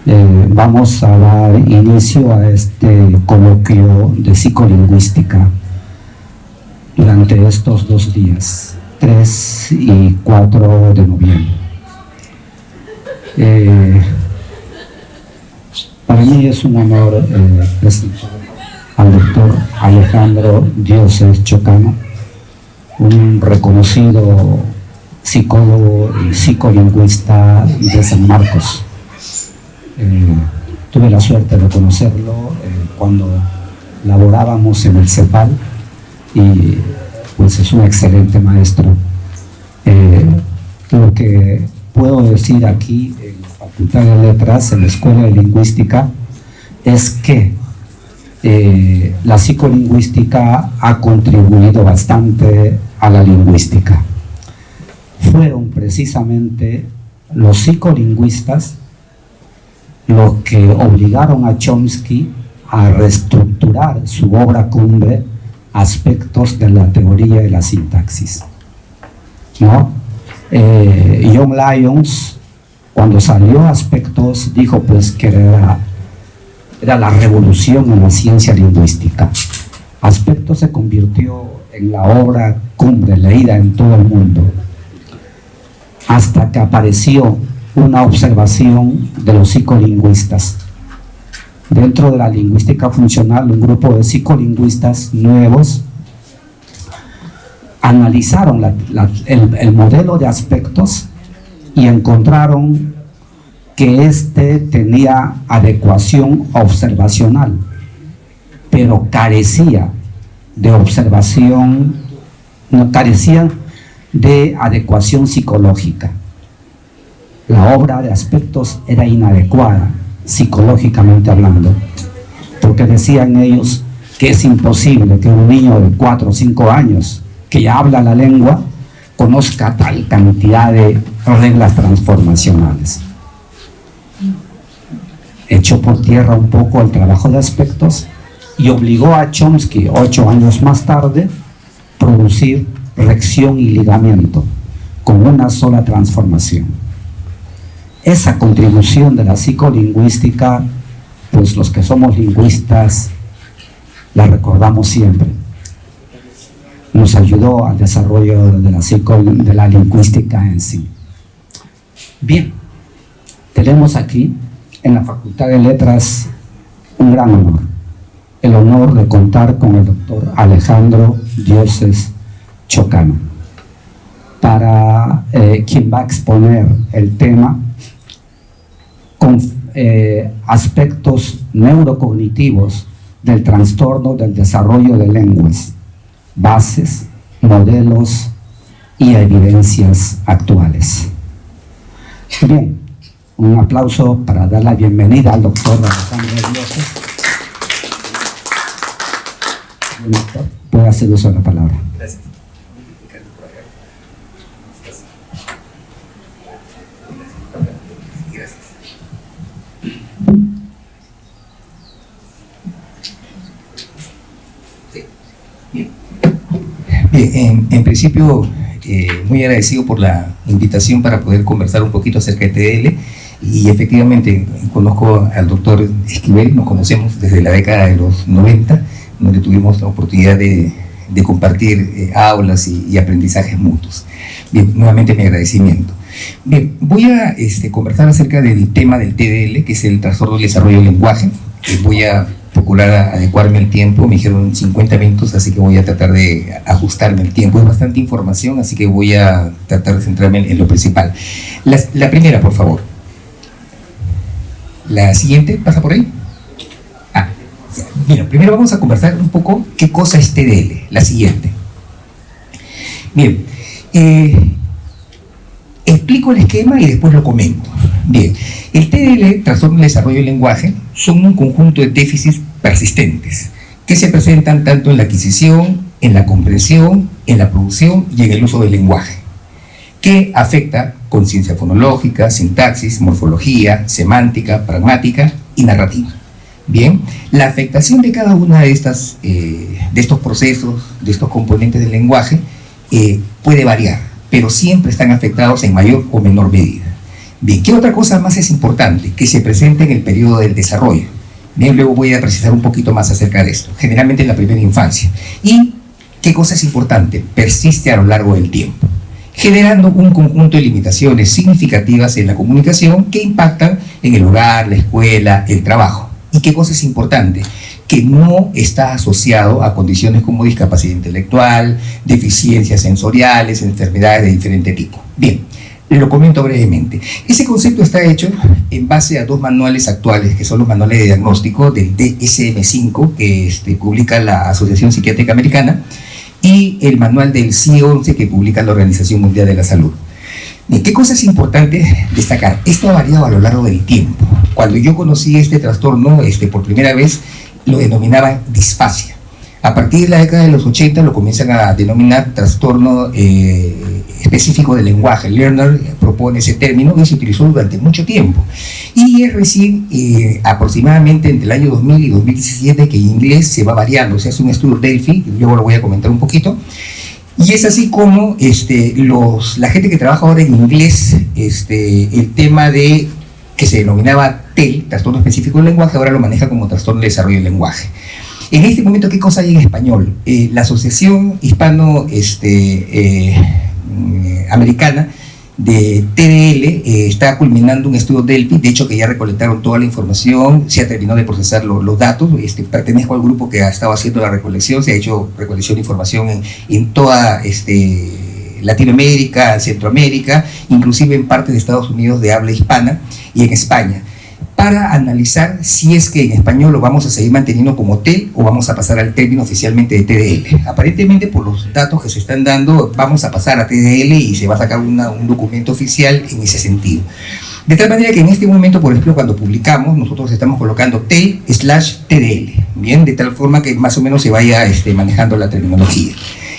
Vamos a dar inicio a este coloquio de psicolingüística durante estos 2 días, 3 y 4 de noviembre. Para mí es un honor presentar al doctor Alejandro Dioses Chocano, un reconocido psicólogo y psicolingüista de San Marcos. Tuve la suerte de conocerlo cuando laborábamos en el CEPAL y pues es un excelente maestro. Lo que puedo decir aquí en la Facultad de Letras, en la Escuela de Lingüística, es que la psicolingüística ha contribuido bastante a la lingüística. Fueron precisamente los psicolingüistas los que obligaron a Chomsky a reestructurar su obra cumbre, Aspectos de la teoría de la sintaxis, ¿no? John Lyons, cuando salió Aspectos, dijo pues que era la revolución en la ciencia lingüística. Aspectos se convirtió en la obra cumbre leída en todo el mundo, hasta que apareció una observación de los psicolingüistas. Dentro de la lingüística funcional, un grupo de psicolingüistas nuevos analizaron el modelo de Aspectos y encontraron que éste tenía adecuación observacional, pero carecía de observación, no carecía de adecuación psicológica. La obra de Aspectos era inadecuada, psicológicamente hablando, porque decían ellos que es imposible que un niño de 4 o 5 años que ya habla la lengua conozca tal cantidad de reglas transformacionales. Echó por tierra un poco el trabajo de Aspectos y obligó a Chomsky, 8 años más tarde, a producir rección y ligamiento con una sola transformación. Esa contribución de la psicolingüística, pues los que somos lingüistas la recordamos siempre. Nos ayudó al desarrollo de la lingüística en sí. Bien, tenemos aquí en la Facultad de Letras un gran honor, el honor de contar con el doctor Alejandro Dioses Chocano, para quien va a exponer el tema con aspectos neurocognitivos del trastorno del desarrollo de lenguas, bases, modelos y evidencias actuales. Bien, un aplauso para dar la bienvenida al doctor Alejandro Dioses. Puede hacer uso de la palabra. Gracias. Bien, en principio, muy agradecido por la invitación para poder conversar un poquito acerca de TDL. Y efectivamente, conozco al doctor Esquivel, nos conocemos desde la década de los 90, donde tuvimos la oportunidad de compartir aulas y aprendizajes mutuos. Bien, nuevamente mi agradecimiento. Bien, voy a conversar acerca del tema del TDL, que es el trastorno del desarrollo del lenguaje. Voy a procurar adecuarme al tiempo, me dijeron 50 minutos, así que voy a tratar de ajustarme el tiempo. Es bastante información, así que voy a tratar de centrarme en lo principal. La primera, por favor. La siguiente, ¿pasa por ahí? Mira, primero vamos a conversar un poco qué cosa es TDL, la siguiente. Bien, explico el esquema y después lo comento. Bien, el TDL, trastorno del desarrollo del lenguaje, son un conjunto de déficits persistentes que se presentan tanto en la adquisición, en la comprensión, en la producción y en el uso del lenguaje, que afecta conciencia fonológica, sintaxis, morfología, semántica, pragmática y narrativa. Bien, la afectación de cada una de estos procesos, de estos componentes del lenguaje, puede variar, pero siempre están afectados en mayor o menor medida. Bien, ¿qué otra cosa más es importante? Que se presente en el periodo del desarrollo. Bien, luego voy a precisar un poquito más acerca de esto, generalmente en la primera infancia. ¿Y qué cosa es importante? Persiste a lo largo del tiempo, generando un conjunto de limitaciones significativas en la comunicación que impactan en el hogar, la escuela, el trabajo. ¿Y qué cosa es importante? Que no está asociado a condiciones como discapacidad intelectual, deficiencias sensoriales, enfermedades de diferente tipo. Bien, lo comento brevemente. Ese concepto está hecho en base a dos manuales actuales, que son los manuales de diagnóstico del DSM-5, que publica la Asociación Psiquiátrica Americana, y el manual del CIE-11 que publica la Organización Mundial de la Salud. ¿Qué cosa es importante destacar? Esto ha variado a lo largo del tiempo. Cuando yo conocí este trastorno por primera vez, lo denominaban disfasia. A partir de la década de los 80 lo comienzan a denominar trastorno específico del lenguaje. Lerner propone ese término y se utilizó durante mucho tiempo. Y es recién aproximadamente entre el año 2000 y 2017 que en inglés se va variando. Se hace un estudio Delphi, luego lo voy a comentar un poquito. Y es así como la gente que trabaja ahora en inglés, el tema de que se denominaba TEL, trastorno específico del lenguaje, ahora lo maneja como trastorno de desarrollo del lenguaje. En este momento, ¿qué cosa hay en español? La Asociación Hispano-Americana de TDL está culminando un estudio Delphi, de hecho que ya recolectaron toda la información, se ha terminado de procesar los datos, pertenezco al grupo que ha estado haciendo la recolección, se ha hecho recolección de información en toda Latinoamérica, Centroamérica, inclusive en parte de Estados Unidos de habla hispana y en España, para analizar si es que en español lo vamos a seguir manteniendo como TEL o vamos a pasar al término oficialmente de TDL. Aparentemente, por los datos que se están dando, vamos a pasar a TDL y se va a sacar un documento oficial en ese sentido. De tal manera que en este momento, por ejemplo, cuando publicamos, nosotros estamos colocando TEL/TDL, bien, de tal forma que más o menos se vaya manejando la terminología.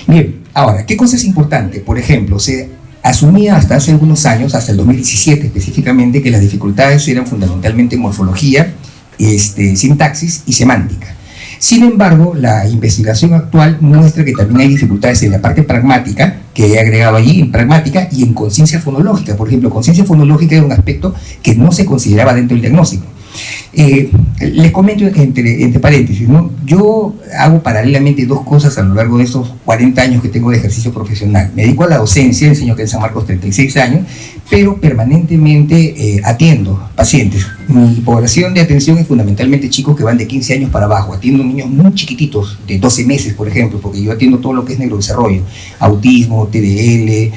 Bien, ahora, ¿qué cosa es importante? Por ejemplo, se asumía hasta hace algunos años, hasta el 2017 específicamente, que las dificultades eran fundamentalmente morfología, sintaxis y semántica. Sin embargo, la investigación actual muestra que también hay dificultades en la parte pragmática, que he agregado allí, en pragmática y en conciencia fonológica. Por ejemplo, conciencia fonológica era un aspecto que no se consideraba dentro del diagnóstico. Les comento entre paréntesis, ¿no? Yo hago paralelamente dos cosas a lo largo de estos 40 años que tengo de ejercicio profesional. Me dedico a la docencia, enseño aquí en San Marcos 36 años, pero permanentemente atiendo pacientes. Mi población de atención es fundamentalmente chicos que van de 15 años para abajo. Atiendo niños muy chiquititos, de 12 meses, por ejemplo, porque yo atiendo todo lo que es neurodesarrollo, autismo, TDL,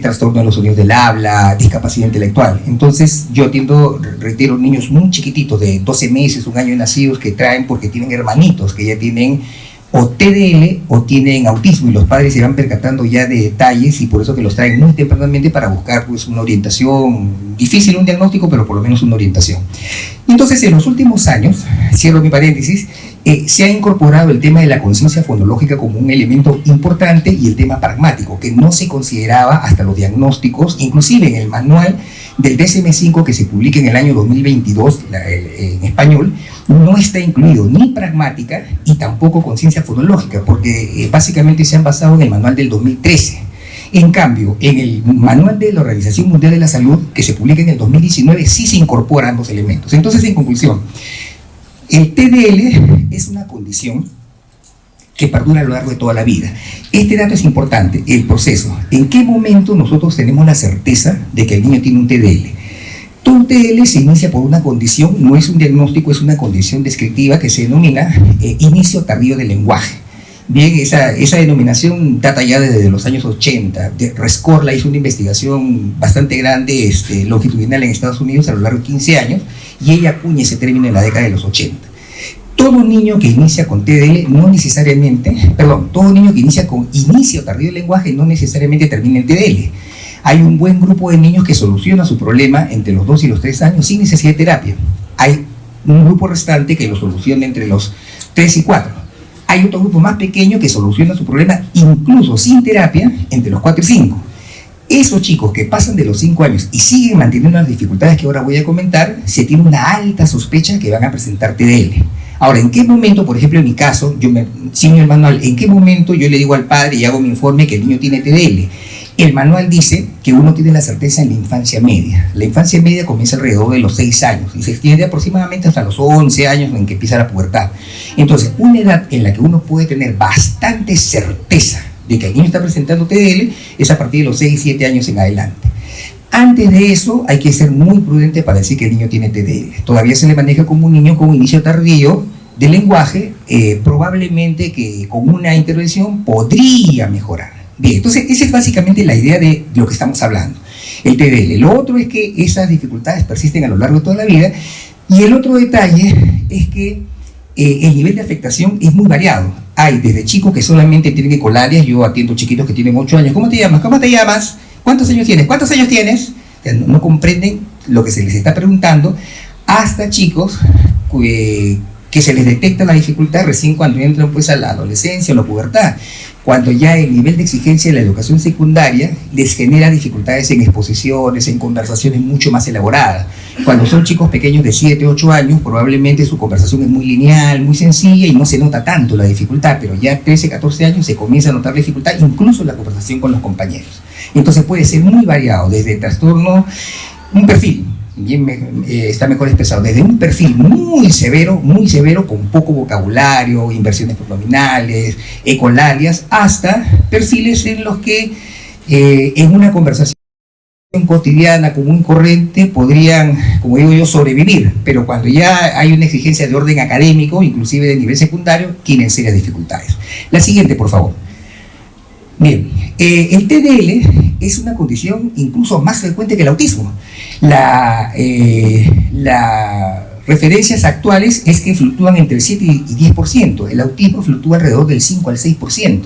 trastorno de los sonidos del habla, discapacidad intelectual. Entonces yo atiendo, reitero, niños muy chiquititos de 12 meses, un año de nacidos, que traen porque tienen hermanitos que ya tienen o TDL o tienen autismo, y los padres se van percatando ya de detalles, y por eso que los traen muy tempranamente para buscar pues una orientación, difícil un diagnóstico, pero por lo menos una orientación. Entonces, en los últimos años, cierro mi paréntesis, se ha incorporado el tema de la conciencia fonológica como un elemento importante, y el tema pragmático, que no se consideraba hasta los diagnósticos, inclusive en el manual del DSM-5 que se publica en el año 2022 en español, no está incluido ni pragmática y tampoco conciencia fonológica, porque básicamente se han basado en el manual del 2013. En cambio, en el manual de la Organización Mundial de la Salud, que se publica en el 2019, sí se incorporan ambos elementos. Entonces, en conclusión, el TDL es una condición que perdura a lo largo de toda la vida. Este dato es importante, el proceso. ¿En qué momento nosotros tenemos la certeza de que el niño tiene un TDL? Todo un TDL se inicia por una condición, no es un diagnóstico, es una condición descriptiva que se denomina inicio tardío del lenguaje. Bien, esa denominación data ya desde los años 80. Rescorla hizo una investigación bastante grande, longitudinal en Estados Unidos a lo largo de 15 años, y ella acuña ese término en la década de los 80. Todo niño que inicia con TDL no necesariamente, todo niño que inicia con inicio tardío del lenguaje no necesariamente termina en TDL. Hay un buen grupo de niños que soluciona su problema entre los 2 y los 3 años sin necesidad de terapia. Hay un grupo restante que lo soluciona entre los 3 y 4. Hay otro grupo más pequeño que soluciona su problema incluso sin terapia entre los 4 y 5. Esos chicos que pasan de los 5 años y siguen manteniendo las dificultades que ahora voy a comentar, se tiene una alta sospecha que van a presentar TDL. Ahora, ¿en qué momento, por ejemplo, en mi caso, yo me ciño el manual, en qué momento yo le digo al padre y hago mi informe que el niño tiene TDL? El manual dice que uno tiene la certeza en la infancia media. La infancia media comienza alrededor de los 6 años y se extiende aproximadamente hasta los 11 años en que empieza la pubertad. Entonces, una edad en la que uno puede tener bastante certeza de que el niño está presentando TDL es a partir de los 6, 7 años en adelante. Antes de eso hay que ser muy prudente para decir que el niño tiene TDL. Todavía se le maneja como un niño con inicio tardío de lenguaje, probablemente que con una intervención podría mejorar. Bien, entonces esa es básicamente la idea de lo que estamos hablando, el TDL. Lo otro es que esas dificultades persisten a lo largo de toda la vida, y el otro detalle es que el nivel de afectación es muy variado. Hay desde chicos que solamente tienen ecolalias, yo atiendo chiquitos que tienen 8 años, ¿cómo te llamas? ¿Cómo te llamas? ¿Cuántos años tienes? ¿Cuántos años tienes? No comprenden lo que se les está preguntando, hasta chicos que se les detecta la dificultad recién cuando entran pues a la adolescencia o la pubertad, cuando ya el nivel de exigencia de la educación secundaria les genera dificultades en exposiciones, en conversaciones mucho más elaboradas. Cuando son chicos pequeños de 7, 8 años, probablemente su conversación es muy lineal, muy sencilla y no se nota tanto la dificultad, pero ya 13, 14 años se comienza a notar la dificultad, incluso en la conversación con los compañeros. Entonces puede ser muy variado, desde trastorno, un perfil, está mejor expresado, desde un perfil muy severo, con poco vocabulario, inversiones pronominales, ecolalias, hasta perfiles en los que en una conversación cotidiana, común y corriente, podrían, como digo yo, sobrevivir, pero cuando ya hay una exigencia de orden académico, inclusive de nivel secundario, tienen serias dificultades. La siguiente, por favor. Bien, el TDL es una condición incluso más frecuente que el autismo. Las referencias actuales es que fluctúan entre el 7 y 10%, el autismo fluctúa alrededor del 5 al 6%,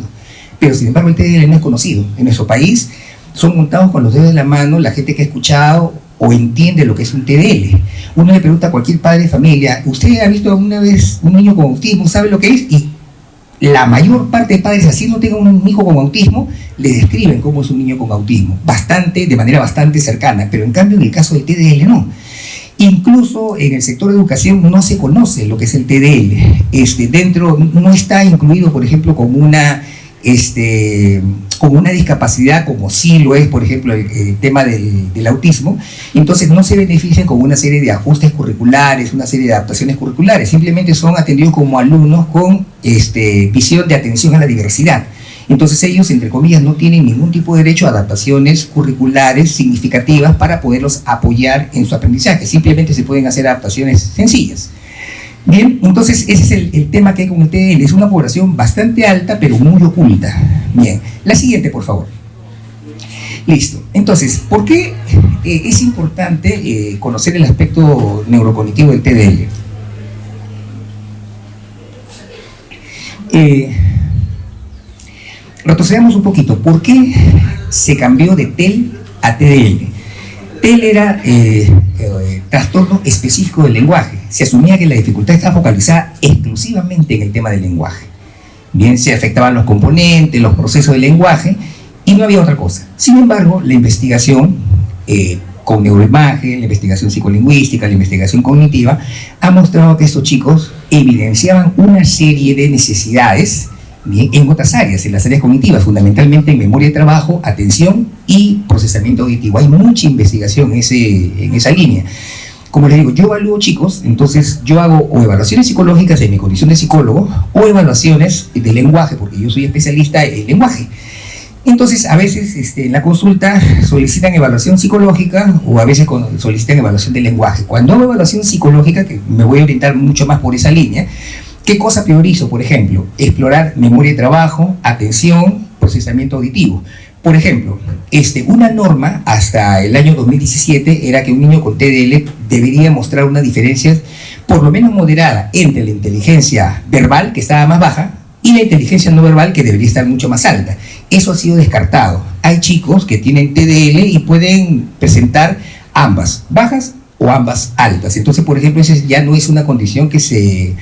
pero sin embargo el TDL no es conocido. En nuestro país son contados con los dedos de la mano la gente que ha escuchado o entiende lo que es un TDL. Uno le pregunta a cualquier padre de familia, ¿usted ha visto alguna vez un niño con autismo? ¿Sabe lo que es? Y la mayor parte de padres, así no tengan un hijo con autismo, le describen cómo es un niño con autismo, de manera bastante cercana, pero en cambio en el caso del TDL no. Incluso en el sector de educación no se conoce lo que es el TDL. Dentro no está incluido, por ejemplo, como una discapacidad, como sí lo es, por ejemplo, el tema del autismo. Entonces no se benefician con una serie de ajustes curriculares, una serie de adaptaciones curriculares, simplemente son atendidos como alumnos con visión de atención a la diversidad. Entonces ellos, entre comillas, no tienen ningún tipo de derecho a adaptaciones curriculares significativas para poderlos apoyar en su aprendizaje, simplemente se pueden hacer adaptaciones sencillas. Bien, entonces ese es el tema que hay con el TDL, es una población bastante alta pero muy oculta. Bien, la siguiente, por favor. Listo, entonces, ¿por qué es importante conocer el aspecto neurocognitivo del TDL? Retrocedamos un poquito, ¿por qué se cambió de TEL a TDL? TEL era trastorno específico del lenguaje. Se asumía que la dificultad estaba focalizada exclusivamente en el tema del lenguaje. Bien, se afectaban los componentes, los procesos del lenguaje, y no había otra cosa. Sin embargo, la investigación con neuroimagen, la investigación psicolingüística, la investigación cognitiva, ha mostrado que estos chicos evidenciaban una serie de necesidades, bien, en otras áreas, en las áreas cognitivas, fundamentalmente en memoria de trabajo, atención y procesamiento auditivo. Hay mucha investigación en esa línea. Como les digo, yo evalúo chicos, entonces yo hago o evaluaciones psicológicas en mi condición de psicólogo o evaluaciones de lenguaje, porque yo soy especialista en lenguaje. Entonces, a veces en la consulta solicitan evaluación psicológica o a veces solicitan evaluación de lenguaje. Cuando hago evaluación psicológica, que me voy a orientar mucho más por esa línea, ¿qué cosa priorizo? Por ejemplo, explorar memoria de trabajo, atención, procesamiento auditivo. Por ejemplo, una norma hasta el año 2017 era que un niño con TDL debería mostrar una diferencia por lo menos moderada entre la inteligencia verbal, que estaba más baja, y la inteligencia no verbal, que debería estar mucho más alta. Eso ha sido descartado. Hay chicos que tienen TDL y pueden presentar ambas, bajas o ambas altas. Entonces, por ejemplo, esa ya no es una condición que se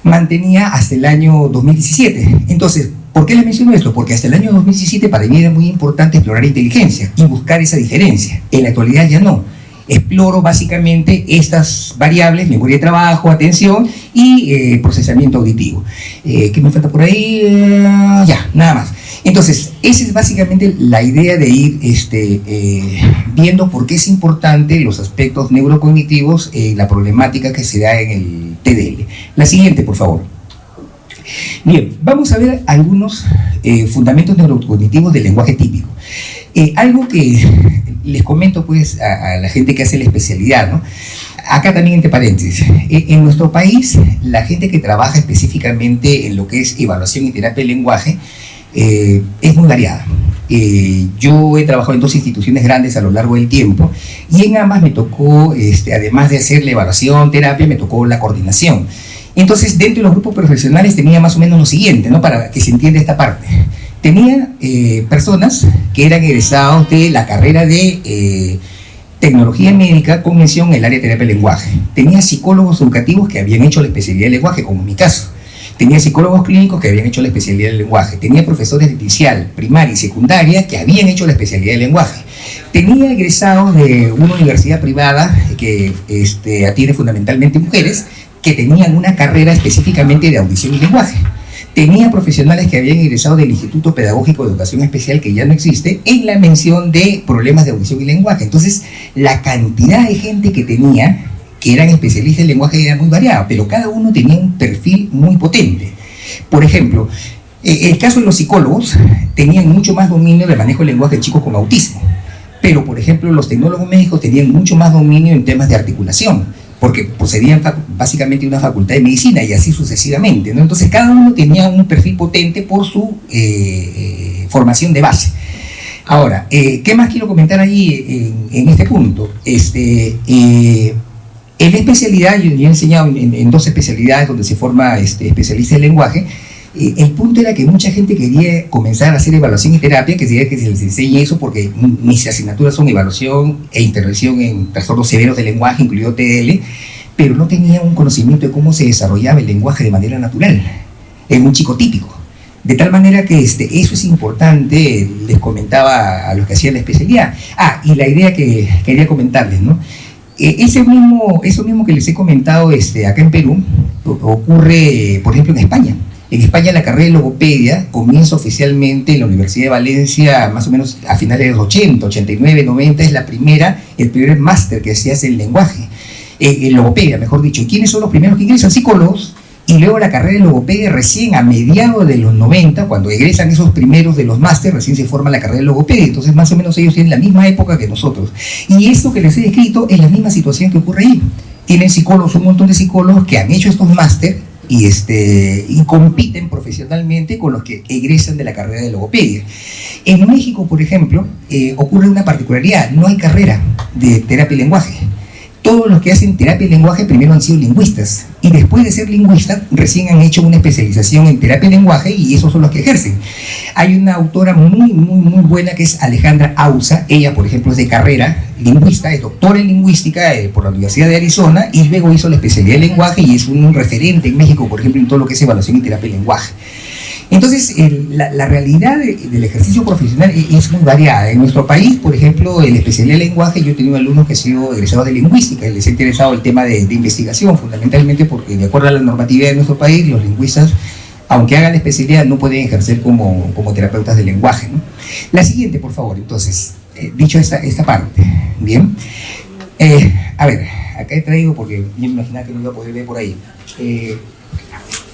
mantenía hasta el año 2017. Entonces, ¿por qué les menciono esto? Porque hasta el año 2017 para mí era muy importante explorar inteligencia y buscar esa diferencia. En la actualidad ya no. Exploro básicamente estas variables, memoria de trabajo, atención y procesamiento auditivo. ¿Qué me falta por ahí? Ya, nada más. Entonces, esa es básicamente la idea de ir viendo por qué es importante los aspectos neurocognitivos en la problemática que se da en el TDL. La siguiente, por favor. Bien, vamos a ver algunos fundamentos neurocognitivos del lenguaje típico. Algo que les comento pues a la gente que hace la especialidad, ¿no? Acá también entre paréntesis, en nuestro país la gente que trabaja específicamente en lo que es evaluación y terapia del lenguaje es muy variada. Yo he trabajado en dos instituciones grandes a lo largo del tiempo y en ambas me tocó, además de hacer la evaluación, terapia, me tocó la coordinación. Entonces, dentro de los grupos profesionales tenía más o menos lo siguiente, ¿no? Para que se entienda esta parte. Tenía personas que eran egresados de la carrera de tecnología médica con mención en el área de terapia del lenguaje. Tenía psicólogos educativos que habían hecho la especialidad de lenguaje, como en mi caso. Tenía psicólogos clínicos que habían hecho la especialidad del lenguaje. Tenía profesores de inicial, primaria y secundaria que habían hecho la especialidad del lenguaje. Tenía egresados de una universidad privada que atiende fundamentalmente mujeres que tenían una carrera específicamente de audición y lenguaje. Tenía profesionales que habían egresado del Instituto Pedagógico de Educación Especial, que ya no existe, en la mención de problemas de audición y lenguaje. Entonces, la cantidad de gente que tenía, que eran especialistas en lenguaje, era muy variada, pero cada uno tenía un perfil muy potente. Por ejemplo, el caso de los psicólogos tenían mucho más dominio del manejo del lenguaje de chicos con autismo, pero, por ejemplo, los tecnólogos médicos tenían mucho más dominio en temas de articulación, porque procedían básicamente de una facultad de medicina y así sucesivamente, ¿no? Entonces cada uno tenía un perfil potente por su formación de base. Ahora, ¿qué más quiero comentar allí en este punto? En la especialidad, yo he enseñado en dos especialidades donde se forma especialista en lenguaje. El punto era que mucha gente quería comenzar a hacer evaluación y terapia, que se les enseñe eso, porque mis asignaturas son evaluación e intervención en trastornos severos del lenguaje, incluido TDL, pero no tenían un conocimiento de cómo se desarrollaba el lenguaje de manera natural, en un chico típico. De tal manera que eso es importante, les comentaba a los que hacían la especialidad. Y la idea que quería comentarles, ¿no? Eso mismo que les he comentado acá en Perú, ocurre, por ejemplo, en España. En España la carrera de logopedia comienza oficialmente en la Universidad de Valencia más o menos a finales de los 80, 89, 90, es el primer máster que se hace en lenguaje, en logopedia, mejor dicho. ¿Y quiénes son los primeros que ingresan? Psicólogos. Y luego la carrera de logopedia recién a mediados de los 90, cuando egresan esos primeros de los másteres, recién se forma la carrera de logopedia. Entonces más o menos ellos tienen la misma época que nosotros. Y esto que les he descrito es la misma situación que ocurre ahí. Tienen psicólogos, un montón de psicólogos que han hecho estos másteres y compiten profesionalmente con los que egresan de la carrera de logopedia. En México, por ejemplo, ocurre una particularidad: no hay carrera de terapia y lenguaje. Todos los que hacen terapia y lenguaje primero han sido lingüistas y después de ser lingüistas recién han hecho una especialización en terapia y lenguaje, y esos son los que ejercen. Hay una autora muy buena que es Alejandra Ausa. Ella, por ejemplo, es de carrera lingüista, es doctora en lingüística por la Universidad de Arizona, y luego hizo la especialidad de lenguaje y es un referente en México, por ejemplo, en todo lo que es evaluación y terapia y lenguaje. Entonces, la realidad del ejercicio profesional es muy variada. En nuestro país, por ejemplo, en la especialidad de lenguaje, yo he tenido alumnos que han sido egresados de lingüística y les ha interesado el tema de investigación, fundamentalmente porque, de acuerdo a la normatividad de nuestro país, los lingüistas, aunque hagan la especialidad, no pueden ejercer como terapeutas de lenguaje, ¿no? La siguiente, por favor. Entonces, dicho esta parte, bien. A ver, acá he traído, porque yo me imaginaba que no iba a poder ver por ahí.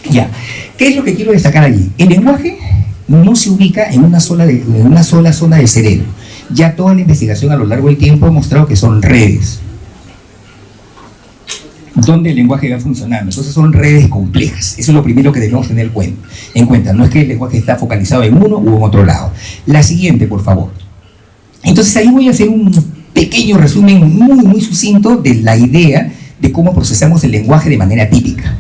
Ya, ¿qué es lo que quiero destacar allí? El lenguaje no se ubica en una sola zona del cerebro. Ya toda la investigación a lo largo del tiempo ha mostrado que son redes donde el lenguaje va funcionando. Entonces son redes complejas. Eso es lo primero que debemos tener en cuenta. No es que el lenguaje está focalizado en uno u en otro lado. La siguiente, por favor. Entonces ahí voy a hacer un pequeño resumen muy sucinto de la idea de cómo procesamos el lenguaje de manera típica.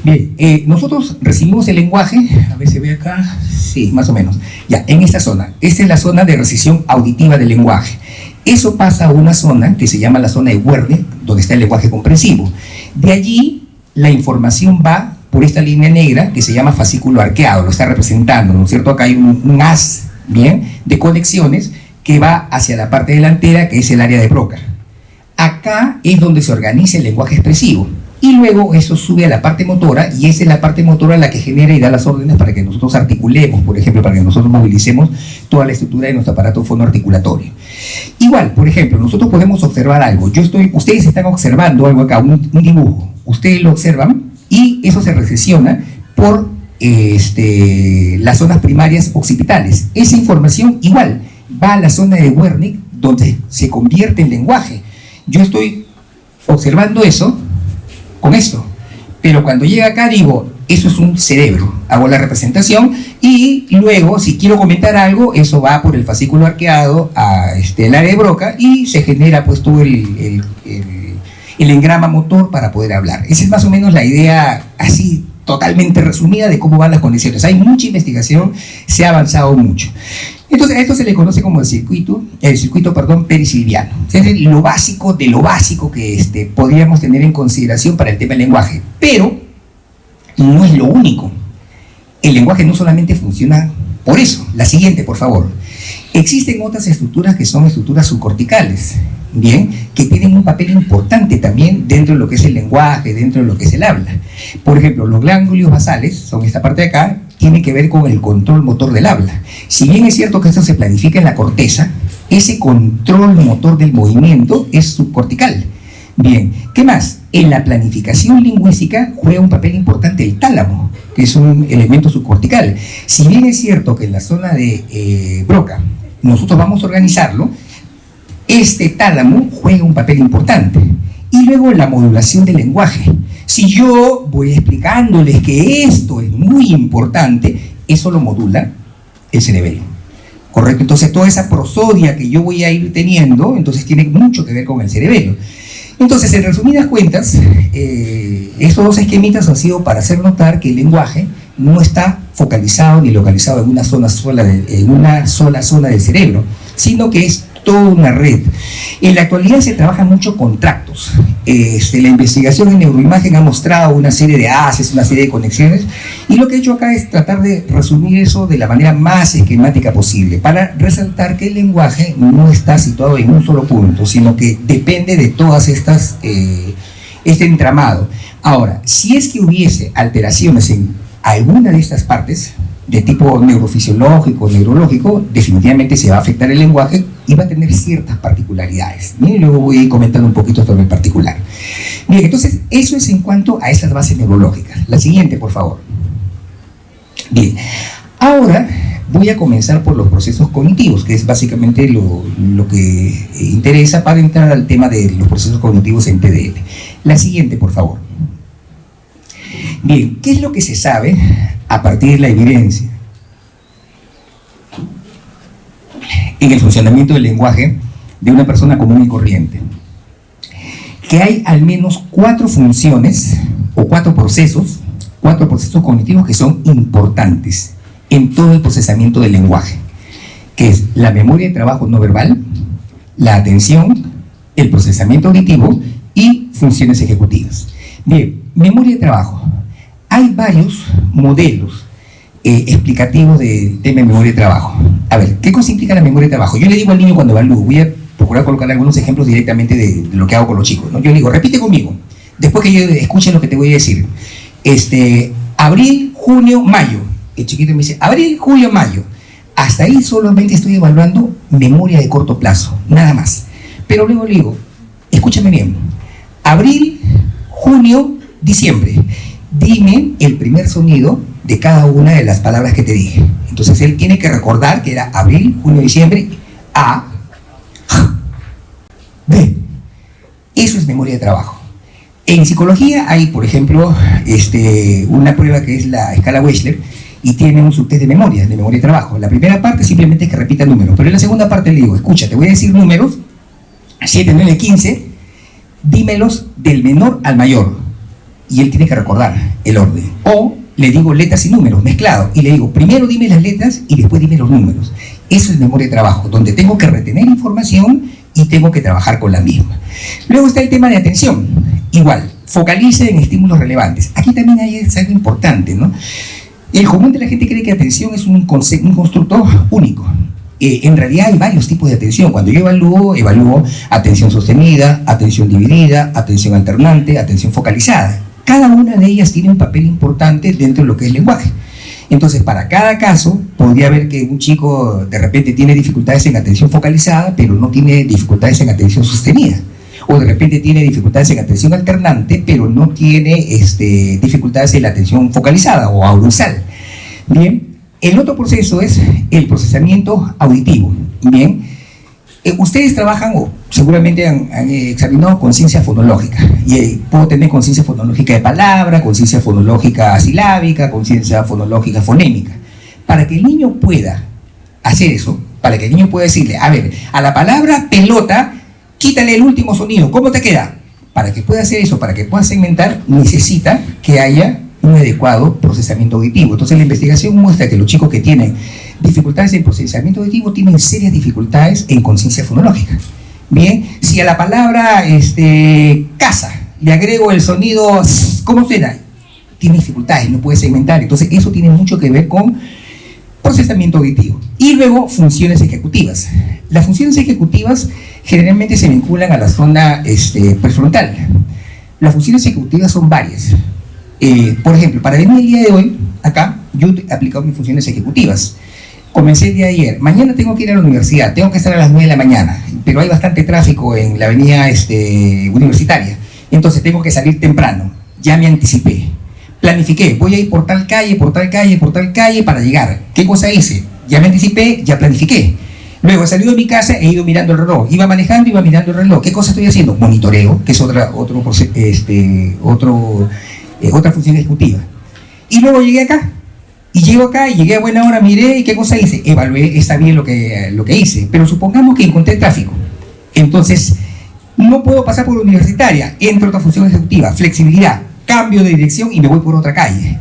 Bien, nosotros recibimos el lenguaje, a ver si ve acá, sí, más o menos, ya, en esta zona. Esta es la zona de recepción auditiva del lenguaje. Eso pasa a una zona que se llama la zona de Wernicke, donde está el lenguaje comprensivo. De allí, la información va por esta línea negra que se llama fascículo arqueado, lo está representando, ¿no es cierto? Acá hay un haz, bien, de conexiones que va hacia la parte delantera, que es el área de Broca. Acá es donde se organiza el lenguaje expresivo. y luego eso sube a la parte motora, y esa es la parte motora la que genera y da las órdenes para que nosotros articulemos, por ejemplo, para que nosotros movilicemos toda la estructura de nuestro aparato fonoarticulatorio. Igual, por ejemplo, nosotros podemos observar algo. Ustedes están observando algo acá, un dibujo. Ustedes lo observan y eso se recesiona por las zonas primarias occipitales. Esa información igual va a la zona de Wernicke, donde se convierte en lenguaje. Yo estoy observando eso con esto, pero cuando llega acá digo, eso es un cerebro, hago la representación y luego si quiero comentar algo, eso va por el fascículo arqueado al área de Broca y se genera pues todo el engrama motor para poder hablar. Esa es más o menos la idea así totalmente resumida de cómo van las conexiones. Hay mucha investigación, se ha avanzado mucho. Entonces a esto se le conoce como el circuito perisilviano. Es lo básico de lo básico que podríamos tener en consideración para el tema del lenguaje. Pero no es lo único. El lenguaje no solamente funciona por eso. La siguiente, por favor. Existen otras estructuras que son estructuras subcorticales, bien, que tienen un papel importante también dentro de lo que es el lenguaje, dentro de lo que es el habla. Por ejemplo, los ganglios basales, son esta parte de acá, tiene que ver con el control motor del habla. Si bien es cierto que esto se planifica en la corteza, ese control motor del movimiento es subcortical. Bien, ¿qué más? En la planificación lingüística juega un papel importante el tálamo, que es un elemento subcortical. Si bien es cierto que en la zona de Broca nosotros vamos a organizarlo, este tálamo juega un papel importante. Y luego la modulación del lenguaje. Si yo voy explicándoles que esto es muy importante, eso lo modula el cerebelo. ¿Correcto? Entonces toda esa prosodia que yo voy a ir teniendo, entonces tiene mucho que ver con el cerebelo. Entonces, en resumidas cuentas, estos dos esquemitas han sido para hacer notar que el lenguaje no está focalizado ni localizado en una sola zona del cerebro, sino que es toda una red. En la actualidad se trabaja mucho con tractos. La investigación en neuroimagen ha mostrado una serie de haces, una serie de conexiones, y lo que he hecho acá es tratar de resumir eso de la manera más esquemática posible, para resaltar que el lenguaje no está situado en un solo punto, sino que depende de todas estas, este entramado. Ahora, si es que hubiese alteraciones en alguna de estas partes, de tipo neurofisiológico, neurológico, definitivamente se va a afectar el lenguaje y va a tener ciertas particularidades. Bien, luego voy a ir comentando un poquito sobre el particular. Bien, entonces, eso es en cuanto a esas bases neurológicas. La siguiente, por favor. Bien, ahora voy a comenzar por los procesos cognitivos, que es básicamente lo que interesa para entrar al tema de los procesos cognitivos en TDL. La siguiente, por favor. Bien, ¿qué es lo que se sabe a partir de la evidencia en el funcionamiento del lenguaje de una persona común y corriente? Que hay al menos 4 funciones o 4 procesos cognitivos que son importantes en todo el procesamiento del lenguaje, que es la memoria de trabajo no verbal, la atención, el procesamiento auditivo y funciones ejecutivas. Bien, memoria de trabajo. Hay varios modelos explicativos del tema de memoria de trabajo. A ver, ¿qué cosa implica la memoria de trabajo? Yo le digo al niño cuando evalúo, voy a procurar colocar algunos ejemplos directamente de lo que hago con los chicos, ¿no? Yo le digo, repite conmigo, después que yo escuche lo que te voy a decir. Abril, junio, mayo. El chiquito me dice, abril, julio, mayo. Hasta ahí solamente estoy evaluando memoria de corto plazo, nada más. Pero luego le digo, escúchame bien, abril, junio, diciembre. Dime el primer sonido de cada una de las palabras que te dije. Entonces él tiene que recordar que era abril, junio, diciembre, A, J, B. Eso es memoria de trabajo. En psicología hay, por ejemplo, una prueba que es la escala Wechsler y tiene un subtest de memoria de trabajo. La primera parte simplemente es que repita números, pero en la segunda parte le digo, escucha, te voy a decir números, 7, 9, 15, dímelos del menor al mayor. Y él tiene que recordar el orden. O le digo letras y números mezclados y le digo, primero dime las letras y después dime los números. Eso es memoria de trabajo, donde tengo que retener información y tengo que trabajar con la misma. Luego está el tema de atención. Igual, focalice en estímulos relevantes. Aquí también hay algo importante, ¿no? El común de la gente cree que atención es un constructo único. en realidad hay varios tipos de atención. Cuando yo evalúo atención sostenida, atención dividida, atención alternante, atención focalizada. Cada una de ellas tiene un papel importante dentro de lo que es lenguaje. Entonces, para cada caso, podría haber que un chico de repente tiene dificultades en atención focalizada, pero no tiene dificultades en atención sostenida. O de repente tiene dificultades en atención alternante, pero no tiene dificultades en la atención focalizada o audusal. Bien, el otro proceso es el procesamiento auditivo. Bien, ustedes trabajan, o seguramente han examinado conciencia fonológica, y puedo tener conciencia fonológica de palabra, conciencia fonológica silábica, conciencia fonológica fonémica. Para que el niño pueda hacer eso, para que el niño pueda decirle, a ver, a la palabra pelota, quítale el último sonido, ¿cómo te queda? Para que pueda hacer eso, para que pueda segmentar, necesita que haya un adecuado procesamiento auditivo. Entonces la investigación muestra que los chicos que tienen dificultades en procesamiento auditivo tienen serias dificultades en conciencia fonológica. Bien, si a la palabra casa le agrego el sonido, ¿cómo suena? Tiene dificultades, no puede segmentar. Entonces eso tiene mucho que ver con procesamiento auditivo. Y luego funciones ejecutivas. Las funciones ejecutivas generalmente se vinculan a la zona prefrontal. Las funciones ejecutivas son varias. Por ejemplo, para venir el día de hoy, acá, yo he aplicado mis funciones ejecutivas. Comencé el día de ayer, mañana tengo que ir a la universidad, tengo que estar a las 9 de la mañana, pero hay bastante tráfico en la avenida universitaria, entonces tengo que salir temprano, ya me anticipé, planifiqué, voy a ir por tal calle, por tal calle, por tal calle para llegar. ¿Qué cosa hice? Ya me anticipé, ya planifiqué. Luego he salido de mi casa, he ido mirando el reloj, iba manejando, iba mirando el reloj. ¿Qué cosa estoy haciendo? Monitoreo, que es otra función ejecutiva. Y luego llegué acá, y llego acá, y llegué a buena hora, miré, ¿y qué cosa hice? Evalué, está bien lo que hice, pero supongamos que encontré tráfico. Entonces, no puedo pasar por la universitaria, entro a otra función ejecutiva, flexibilidad, cambio de dirección y me voy por otra calle.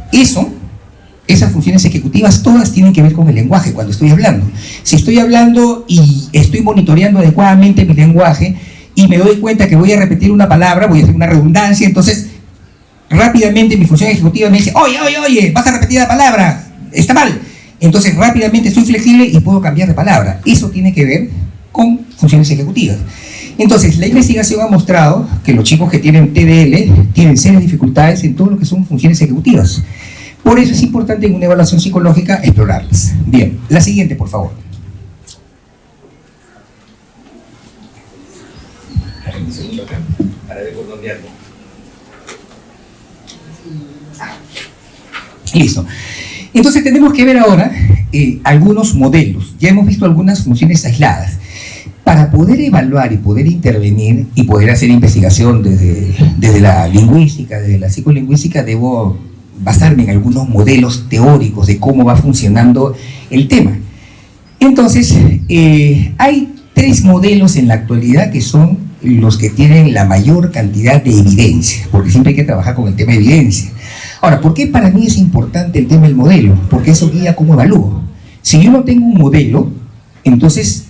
Esas funciones ejecutivas todas tienen que ver con el lenguaje cuando estoy hablando. Si estoy hablando y estoy monitoreando adecuadamente mi lenguaje y me doy cuenta que voy a repetir una palabra, voy a hacer una redundancia, entonces rápidamente mi función ejecutiva me dice, oye, vas a repetir la palabra, está mal. Entonces rápidamente soy flexible y puedo cambiar de palabra. Eso tiene que ver con funciones ejecutivas. Entonces, la investigación ha mostrado que los chicos que tienen TDL tienen serias dificultades en todo lo que son funciones ejecutivas. Por eso es importante en una evaluación psicológica explorarlas. Bien, la siguiente, por favor. Para ver por dónde ando. Listo. Entonces tenemos que ver ahora algunos modelos. Ya hemos visto algunas funciones aisladas. Para poder evaluar y poder intervenir y poder hacer investigación desde la lingüística, desde la psicolingüística, debo basarme en algunos modelos teóricos de cómo va funcionando el tema. Entonces, hay 3 modelos en la actualidad que son los que tienen la mayor cantidad de evidencia, porque siempre hay que trabajar con el tema de evidencia. Ahora, ¿por qué para mí es importante el tema del modelo? Porque eso guía cómo evalúo. Si yo no tengo un modelo, entonces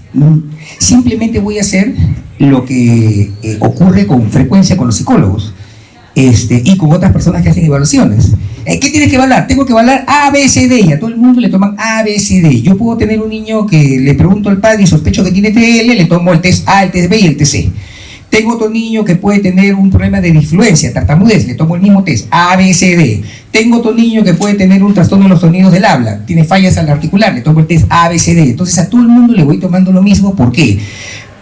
simplemente voy a hacer lo que ocurre con frecuencia con los psicólogos y con otras personas que hacen evaluaciones. ¿Qué tienes que evaluar? Tengo que evaluar A, B, C, D, y a todo el mundo le toman A, B, C, D. Yo puedo tener un niño que le pregunto al padre y sospecho que tiene TL, le tomo el test A, el test B y el test C. Tengo otro niño que puede tener un problema de disfluencia, tartamudez, le tomo el mismo test, A, B, C, D. Tengo otro niño que puede tener un trastorno de los sonidos del habla, tiene fallas al articular, le tomo el test A, B, C, D. Entonces a todo el mundo le voy tomando lo mismo. ¿Por qué?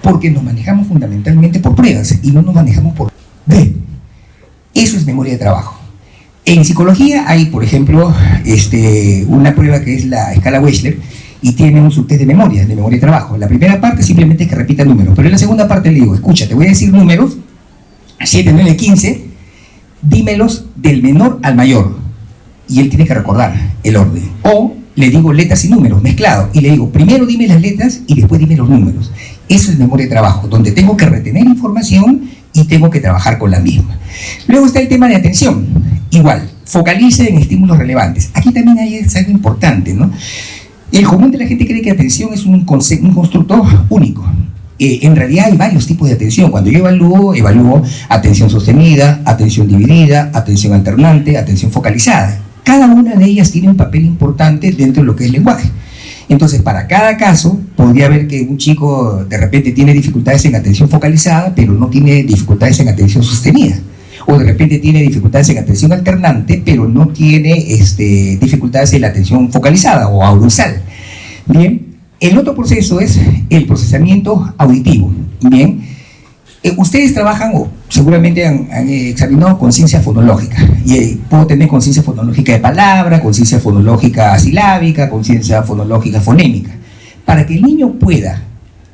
Porque nos manejamos fundamentalmente por pruebas y no nos manejamos por B. Eso es memoria de trabajo. En psicología hay, por ejemplo, una prueba que es la escala Wechsler, y tiene un subtest de memoria de trabajo. La primera parte simplemente es que repita números, pero en la segunda parte le digo, escucha, te voy a decir números, 7, 9, 15, dímelos del menor al mayor, y él tiene que recordar el orden. O le digo letras y números mezclados, y le digo, primero dime las letras y después dime los números. Eso es memoria de trabajo, donde tengo que retener información y tengo que trabajar con la misma. Luego está el tema de atención, igual, focalice en estímulos relevantes. Aquí también hay algo importante, ¿no? El común de la gente cree que atención es un constructo único. En realidad hay varios tipos de atención. Cuando yo evalúo atención sostenida, atención dividida, atención alternante, atención focalizada. Cada una de ellas tiene un papel importante dentro de lo que es lenguaje. Entonces, para cada caso, podría haber que un chico de repente tiene dificultades en atención focalizada, pero no tiene dificultades en atención sostenida. O de repente tiene dificultades en atención alternante, pero no tiene dificultades en la atención focalizada o audusal. Bien, el otro proceso es el procesamiento auditivo. Bien, ustedes trabajan o seguramente han examinado conciencia fonológica. Y puedo tener conciencia fonológica de palabra, conciencia fonológica silábica, conciencia fonológica fonémica. Para que el niño pueda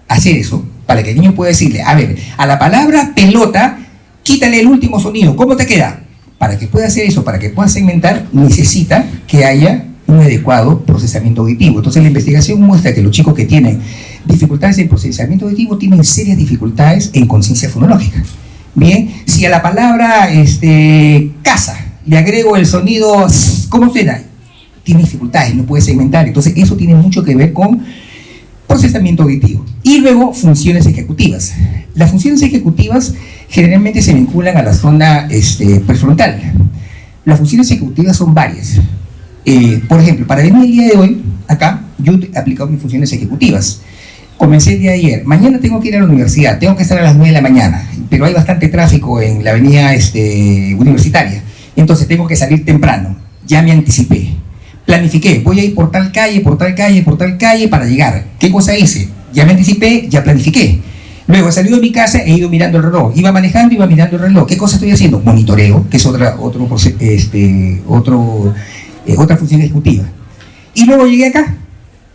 hacer eso, para que el niño pueda decirle, a ver, a la palabra pelota, quítale el último sonido, ¿cómo te queda? Para que pueda hacer eso, para que pueda segmentar, necesita que haya un adecuado procesamiento auditivo. Entonces la investigación muestra que los chicos que tienen dificultades en procesamiento auditivo tienen serias dificultades en conciencia fonológica. Bien, si a la palabra casa le agrego el sonido, ¿cómo suena? Tiene dificultades, no puede segmentar. Entonces eso tiene mucho que ver con procesamiento auditivo. Y luego funciones ejecutivas. Las funciones ejecutivas generalmente se vinculan a la zona prefrontal. Las funciones ejecutivas son varias. Por ejemplo, para venir el día de hoy, acá, yo he aplicado mis funciones ejecutivas. Comencé el día de ayer. Mañana tengo que ir a la universidad, tengo que estar a las 9 de la mañana, pero hay bastante tráfico en la avenida universitaria. Entonces tengo que salir temprano. Ya me anticipé. Planifiqué, voy a ir por tal calle, por tal calle, por tal calle para llegar. ¿Qué cosa hice? Ya me anticipé, ya planifiqué. Luego he salido de mi casa, he ido mirando el reloj. Iba manejando, iba mirando el reloj. ¿Qué cosa estoy haciendo? Monitoreo, que es otra función ejecutiva. Y luego llegué acá.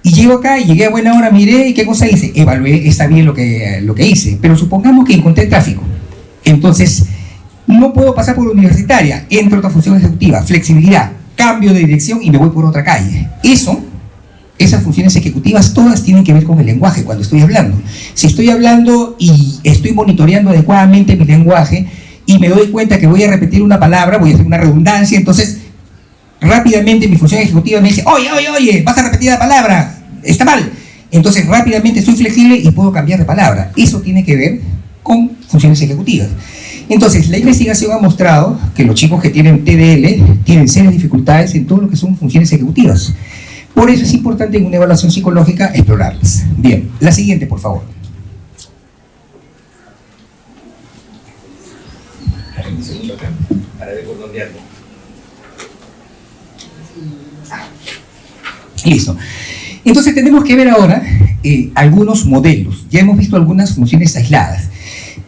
Y llego acá y llegué a buena hora, miré y ¿qué cosa hice? Evalué, está bien lo que hice. Pero supongamos que encontré tráfico. Entonces, no puedo pasar por la universitaria. Entro a otra función ejecutiva, flexibilidad. Cambio de dirección y me voy por otra calle. Esas funciones ejecutivas todas tienen que ver con el lenguaje cuando estoy hablando. Si estoy hablando y estoy monitoreando adecuadamente mi lenguaje y me doy cuenta que voy a repetir una palabra, voy a hacer una redundancia, entonces rápidamente mi función ejecutiva me dice, oye, vas a repetir la palabra, está mal. Entonces rápidamente soy flexible y puedo cambiar de palabra. Eso tiene que ver con funciones ejecutivas. Entonces, la investigación ha mostrado que los chicos que tienen TDL tienen serias dificultades en todo lo que son funciones ejecutivas. Por eso es importante en una evaluación psicológica explorarlas. Bien, la siguiente, por favor. Para ver por dónde ando. Listo. Entonces tenemos que ver ahora algunos modelos. Ya hemos visto algunas funciones aisladas.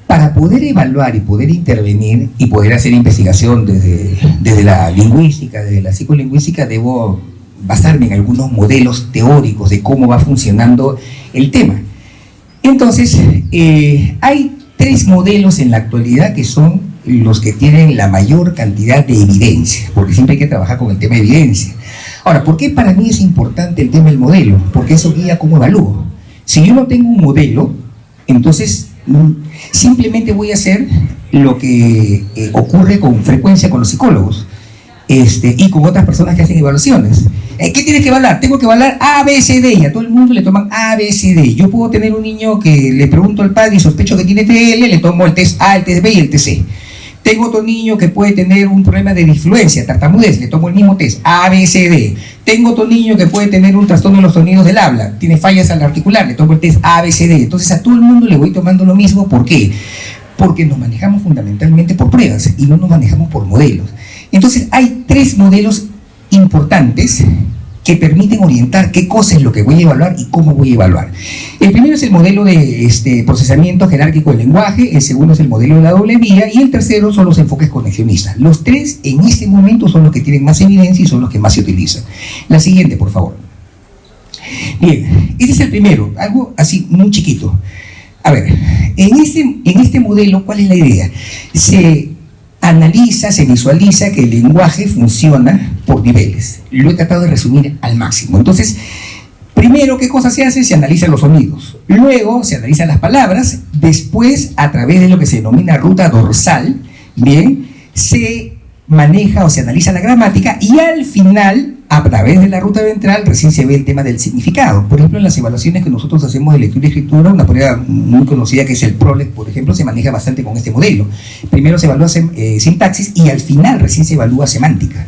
Para poder evaluar y poder intervenir y poder hacer investigación desde la lingüística, desde la psicolingüística, debo basarme en algunos modelos teóricos de cómo va funcionando el tema. Entonces, hay 3 modelos en la actualidad que son los que tienen la mayor cantidad de evidencia, porque siempre hay que trabajar con el tema de evidencia. Ahora, ¿por qué para mí es importante el tema del modelo? Porque eso guía cómo evalúo. Si yo no tengo un modelo, entonces simplemente voy a hacer lo que ocurre con frecuencia con los psicólogos y con otras personas que hacen evaluaciones. ¿Qué tienes que evaluar? Tengo que evaluar A, B, C, D, y a todo el mundo le toman A, B, C, D. Yo puedo tener un niño que le pregunto al padre y sospecho que tiene TDL, le tomo el test A, el test B y el test C. Tengo otro niño que puede tener un problema de disfluencia, tartamudez, le tomo el mismo test, A, B, C, D. Tengo otro niño que puede tener un trastorno de los sonidos del habla, tiene fallas al articular, le tomo el test A, B, C, D. Entonces a todo el mundo le voy tomando lo mismo. ¿Por qué? Porque nos manejamos fundamentalmente por pruebas y no nos manejamos por modelos. Entonces hay 3 modelos importantes que permiten orientar qué cosa es lo que voy a evaluar y cómo voy a evaluar. El primero es el modelo de procesamiento jerárquico del lenguaje, el segundo es el modelo de la doble vía y el tercero son los enfoques conexionistas. Los 3 en este momento son los que tienen más evidencia y son los que más se utilizan. La siguiente, por favor. Bien, este es el primero, algo así muy chiquito. A ver, en este modelo, ¿cuál es la idea? Se analiza, se visualiza que el lenguaje funciona por niveles. Lo he tratado de resumir al máximo. Entonces, primero, ¿qué cosa se hace? Se analizan los sonidos. Luego, se analizan las palabras. Después, a través de lo que se denomina ruta dorsal, bien, se maneja o se analiza la gramática y al final, a través de la ruta ventral, recién se ve el tema del significado. Por ejemplo, en las evaluaciones que nosotros hacemos de lectura y escritura, una prueba muy conocida que es el PROLEC, por ejemplo, se maneja bastante con este modelo. Primero se evalúa sintaxis y al final recién se evalúa semántica.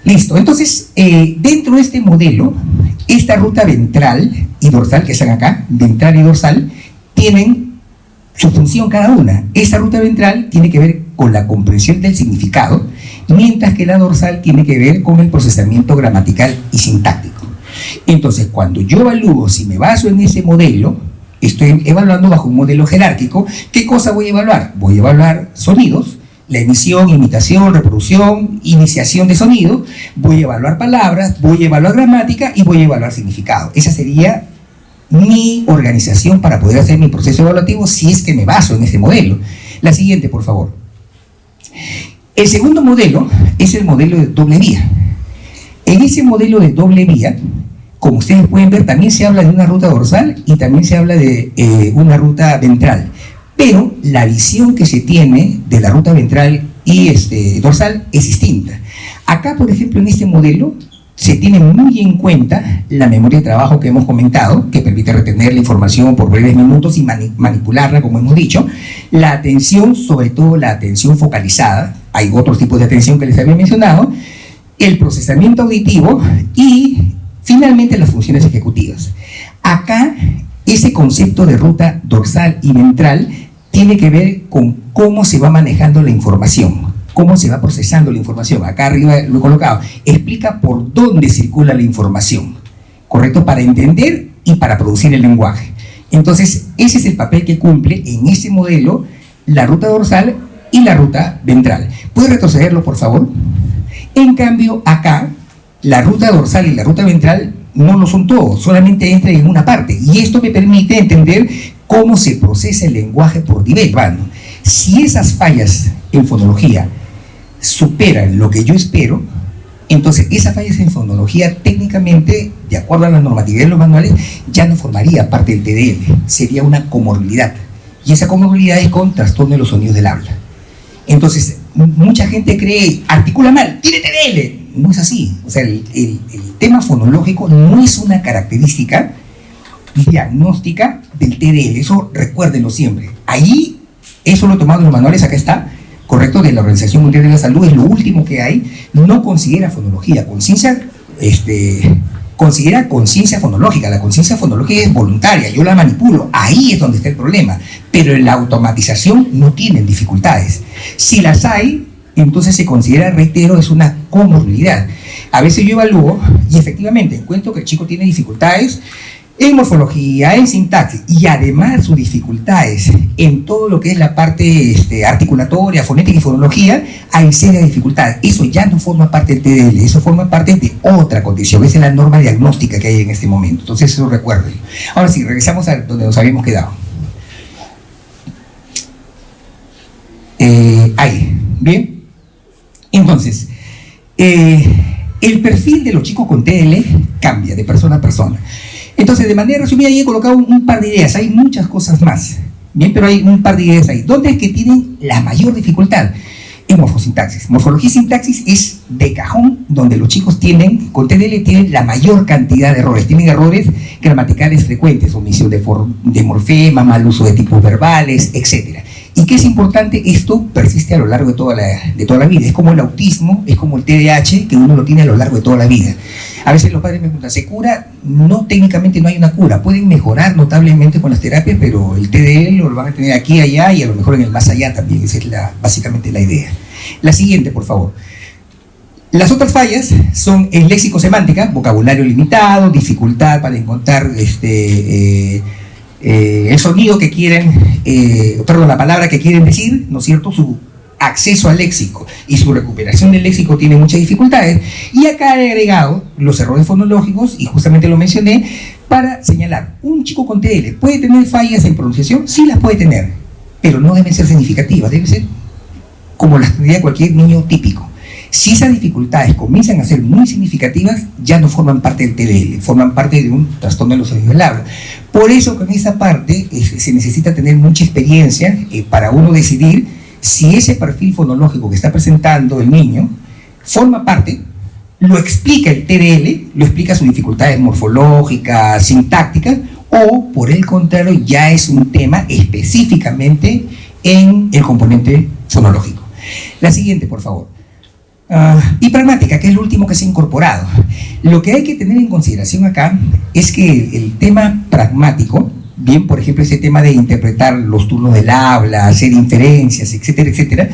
Listo. Entonces, dentro de este modelo, esta ruta ventral y dorsal, que están acá, ventral y dorsal, tienen su función cada una. Esta ruta ventral tiene que ver con la comprensión del significado, mientras que la dorsal tiene que ver con el procesamiento gramatical y sintáctico. Entonces, cuando yo evalúo, si me baso en ese modelo, estoy evaluando bajo un modelo jerárquico. ¿Qué cosa voy a evaluar? Voy a evaluar sonidos, la emisión, imitación, reproducción, iniciación de sonido, voy a evaluar palabras, voy a evaluar gramática y voy a evaluar significado. Esa sería mi organización para poder hacer mi proceso evaluativo si es que me baso en ese modelo. La siguiente, por favor. El segundo modelo es el modelo de doble vía. En ese modelo de doble vía, como ustedes pueden ver, también se habla de una ruta dorsal y también se habla de una ruta ventral. Pero la visión que se tiene de la ruta ventral y dorsal es distinta. Acá, por ejemplo, en este modelo, se tiene muy en cuenta la memoria de trabajo que hemos comentado, que permite retener la información por breves minutos y manipularla, como hemos dicho. La atención, sobre todo la atención focalizada, hay otros tipos de atención que les había mencionado, el procesamiento auditivo y finalmente las funciones ejecutivas. Acá, ese concepto de ruta dorsal y ventral tiene que ver con cómo se va manejando la información, cómo se va procesando la información. Acá arriba lo he colocado. Explica por dónde circula la información, ¿correcto? Para entender y para producir el lenguaje. Entonces, ese es el papel que cumple en este modelo la ruta dorsal y la ruta ventral. ¿Puede retrocederlo, por favor? En cambio, acá, la ruta dorsal y la ruta ventral no lo son todos, solamente entran en una parte. Y esto me permite entender cómo se procesa el lenguaje por nivel. Si esas fallas en fonología superan lo que yo espero, entonces esas fallas en fonología técnicamente, de acuerdo a la normatividad de los manuales, ya no formaría parte del TDL, sería una comorbilidad. Y esa comorbilidad es con trastorno de los sonidos del habla. Entonces, mucha gente cree, articula mal, tiene TDL. No es así. O sea, el tema fonológico no es una característica diagnóstica del TDL. Eso recuérdenlo siempre. Ahí, eso lo he tomado en los manuales, acá está, correcto, de la Organización Mundial de la Salud, es lo último que hay. No considera fonología, considera conciencia fonológica. La conciencia fonológica es voluntaria, yo la manipulo, ahí es donde está el problema. Pero en la automatización no tienen dificultades. Si las hay, entonces se considera, reitero, es una comorbilidad. A veces yo evalúo y efectivamente encuentro que el chico tiene dificultades en morfología, en sintaxis y además sus dificultades en todo lo que es la parte articulatoria, fonética y fonología, hay serias dificultades. Eso ya no forma parte del TDL, eso forma parte de otra condición. Esa es la norma diagnóstica que hay en este momento. Entonces eso recuerden. Ahora sí, regresamos a donde nos habíamos quedado. Ahí, ¿bien? Entonces, el perfil de los chicos con TDL cambia de persona a persona. Entonces, de manera resumida, ahí he colocado un par de ideas. Hay muchas cosas más, ¿bien? Pero hay un par de ideas ahí. ¿Dónde es que tienen la mayor dificultad? En morfosintaxis. Morfología y sintaxis es de cajón donde los chicos con TDL tienen la mayor cantidad de errores. Tienen errores gramaticales frecuentes, omisión de morfemas, mal uso de tipos verbales, etc. ¿Y qué es importante? Esto persiste a lo largo de toda la vida. Es como el autismo, es como el TDAH, que uno lo tiene a lo largo de toda la vida. A veces los padres me preguntan, ¿se cura? No, técnicamente no hay una cura. Pueden mejorar notablemente con las terapias, pero el TDL lo van a tener aquí, allá y a lo mejor en el más allá también. Esa es básicamente la idea. La siguiente, por favor. Las otras fallas son en léxico-semántica, vocabulario limitado, dificultad para encontrar el sonido que quieren, la palabra que quieren decir, ¿no es cierto? Su acceso al léxico y su recuperación del léxico tiene muchas dificultades. Y acá he agregado los errores fonológicos, y justamente lo mencioné, para señalar, un chico con TDL ¿puede tener fallas en pronunciación? Sí las puede tener, pero no deben ser significativas, deben ser como las tendría cualquier niño típico. Si esas dificultades comienzan a ser muy significativas, ya no forman parte del TDL, forman parte de un trastorno de los sonidos del habla. Por eso con esa parte se necesita tener mucha experiencia para uno decidir si ese perfil fonológico que está presentando el niño forma parte, lo explica el TDL, lo explica sus dificultades morfológicas, sintácticas, o por el contrario ya es un tema específicamente en el componente fonológico. La siguiente, por favor. Y pragmática, que es lo último que se ha incorporado. Lo que hay que tener en consideración acá es que el tema pragmático, bien, por ejemplo, ese tema de interpretar los turnos del habla, hacer inferencias, etcétera, etcétera,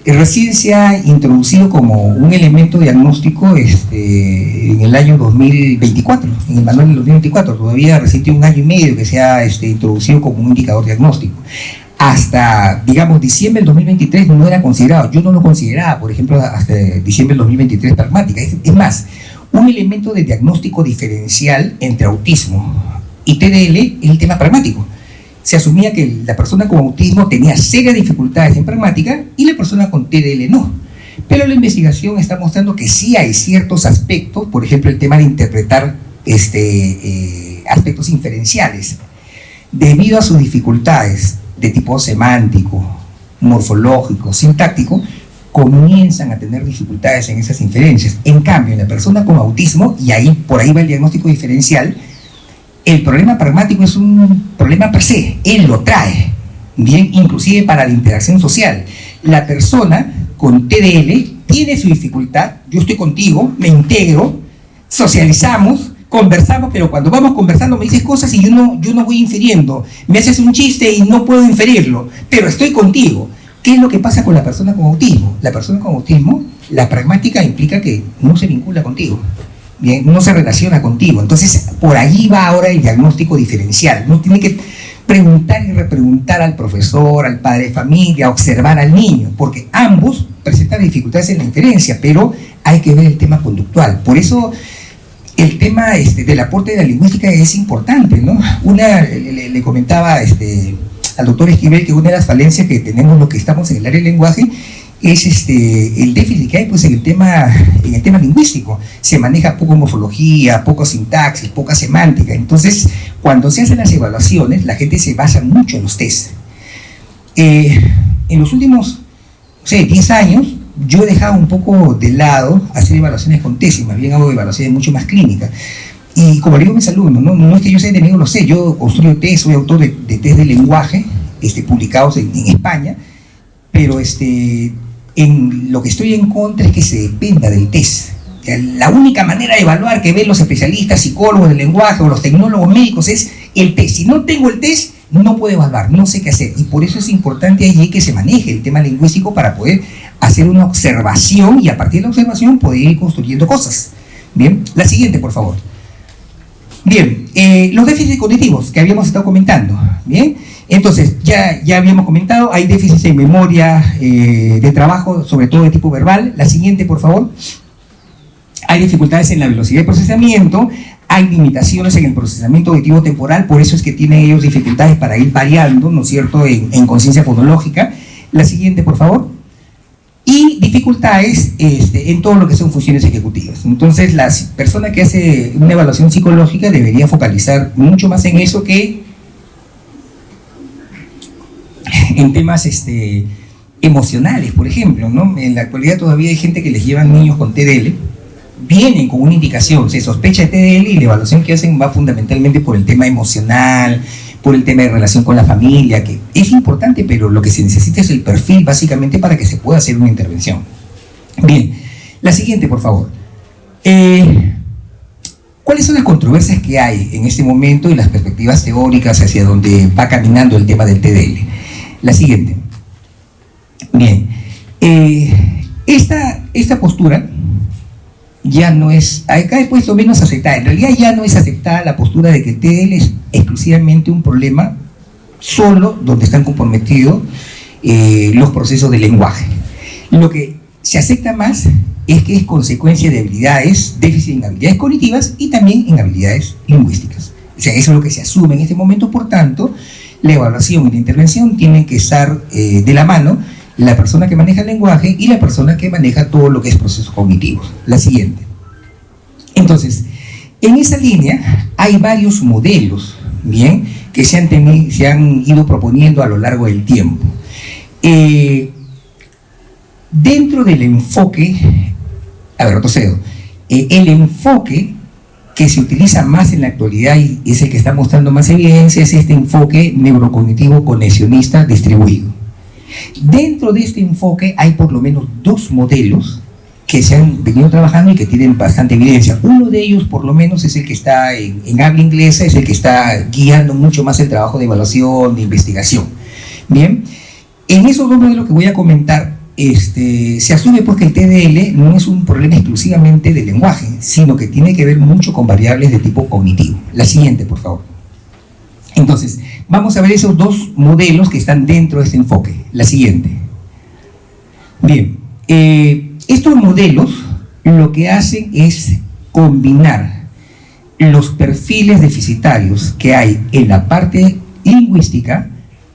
recién se ha introducido como un elemento diagnóstico en el año 2024, en el manual del 2024, todavía recién tiene un año y medio que se ha introducido como un indicador diagnóstico. Hasta, digamos, diciembre del 2023 no era considerado, yo no lo consideraba, por ejemplo, hasta diciembre del 2023 pragmática. Es más, un elemento de diagnóstico diferencial entre autismo y TDL es el tema pragmático. Se asumía que la persona con autismo tenía serias dificultades en pragmática y la persona con TDL no. Pero la investigación está mostrando que sí hay ciertos aspectos, por ejemplo, el tema de interpretar aspectos inferenciales, debido a sus dificultades de tipo semántico, morfológico, sintáctico, comienzan a tener dificultades en esas inferencias. En cambio, en la persona con autismo, y ahí por ahí va el diagnóstico diferencial, el problema pragmático es un problema per se, él lo trae, bien, inclusive para la interacción social. La persona con TDL tiene su dificultad, yo estoy contigo, me integro, socializamos, conversamos, pero cuando vamos conversando me dices cosas y yo no voy infiriendo, me haces un chiste y no puedo inferirlo, pero estoy contigo. ¿Qué es lo que pasa con la persona con autismo? La persona con autismo, la pragmática implica que no se vincula contigo, bien, no se relaciona contigo. Entonces, por allí va ahora el diagnóstico diferencial. No tiene que preguntar y repreguntar al profesor, al padre de familia, observar al niño, porque ambos presentan dificultades en la inferencia, pero hay que ver el tema conductual. Por eso el tema del aporte de la lingüística es importante, ¿no? Le comentaba al doctor Esquivel que una de las falencias que tenemos los que estamos en el área del lenguaje es el déficit que hay pues en el tema lingüístico. Se maneja poco morfología, poco sintaxis, poca semántica. Entonces, cuando se hacen las evaluaciones, la gente se basa mucho en los tests. En los últimos, 10 años, yo he dejado un poco de lado hacer evaluaciones con test, y más bien hago evaluaciones mucho más clínicas. Y como le digo a mis alumnos, no es que yo sea enemigo, lo sé, yo construyo test, soy autor de test de lenguaje publicados en España, pero en lo que estoy en contra es que se dependa del test. La única manera de evaluar que ven los especialistas, psicólogos del lenguaje o los tecnólogos médicos es el test. Si no tengo el test, no puedo evaluar, no sé qué hacer. Y por eso es importante allí que se maneje el tema lingüístico para poder hacer una observación y a partir de la observación poder ir construyendo cosas. Bien, la siguiente, por favor. Bien, los déficits cognitivos que habíamos estado comentando. Bien, entonces ya habíamos comentado, hay déficits en memoria de trabajo, sobre todo de tipo verbal. La siguiente, por favor. Hay dificultades en la velocidad de procesamiento, hay limitaciones en el procesamiento auditivo temporal, por eso es que tienen ellos dificultades para ir variando, ¿no es cierto?, en conciencia fonológica. La siguiente, por favor. Y dificultades en todo lo que son funciones ejecutivas. Entonces, la persona que hace una evaluación psicológica debería focalizar mucho más en eso que en temas emocionales, por ejemplo, ¿no? En la actualidad todavía hay gente que les llevan niños con TDL, vienen con una indicación, se sospecha de TDL y la evaluación que hacen va fundamentalmente por el tema emocional, por el tema de relación con la familia, que es importante, pero lo que se necesita es el perfil básicamente para que se pueda hacer una intervención. Bien, la siguiente, por favor. ¿Cuáles son las controversias que hay en este momento y las perspectivas teóricas hacia donde va caminando el tema del TDL? La siguiente. Bien, esta postura ya no es, acá he puesto menos aceptada, en realidad ya no es aceptada la postura de que el TDL es exclusivamente un problema solo donde están comprometidos los procesos de lenguaje. Lo que se acepta más es que es consecuencia de habilidades, déficit en habilidades cognitivas y también en habilidades lingüísticas. O sea, eso es lo que se asume en este momento, por tanto, la evaluación y la intervención tienen que estar de la mano, la persona que maneja el lenguaje y la persona que maneja todo lo que es procesos cognitivos. La siguiente. Entonces, en esa línea hay varios modelos, ¿bien?, que se han ido proponiendo a lo largo del tiempo. Dentro del enfoque, el enfoque que se utiliza más en la actualidad y es el que está mostrando más evidencia es este enfoque neurocognitivo conexionista distribuido. Dentro de este enfoque hay por lo menos dos modelos que se han venido trabajando y que tienen bastante evidencia. Uno de ellos, por lo menos, es el que está en habla inglesa, es el que está guiando mucho más el trabajo de evaluación, de investigación. Bien, en esos dos modelos que voy a comentar, se asume pues que el TDL no es un problema exclusivamente del lenguaje, sino que tiene que ver mucho con variables de tipo cognitivo. La siguiente, por favor. Entonces, vamos a ver esos dos modelos que están dentro de este enfoque. La siguiente. Bien, estos modelos lo que hacen es combinar los perfiles deficitarios que hay en la parte lingüística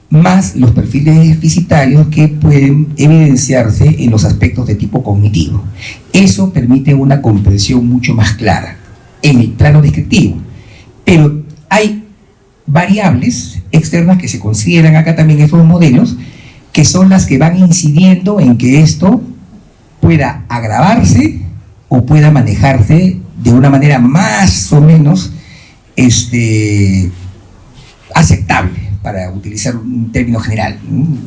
más los perfiles deficitarios que pueden evidenciarse en los aspectos de tipo cognitivo. Eso permite una comprensión mucho más clara en el plano descriptivo. Pero hay variables externas que se consideran acá también en estos modelos, que son las que van incidiendo en que esto pueda agravarse o pueda manejarse de una manera más o menos aceptable, para utilizar un término general,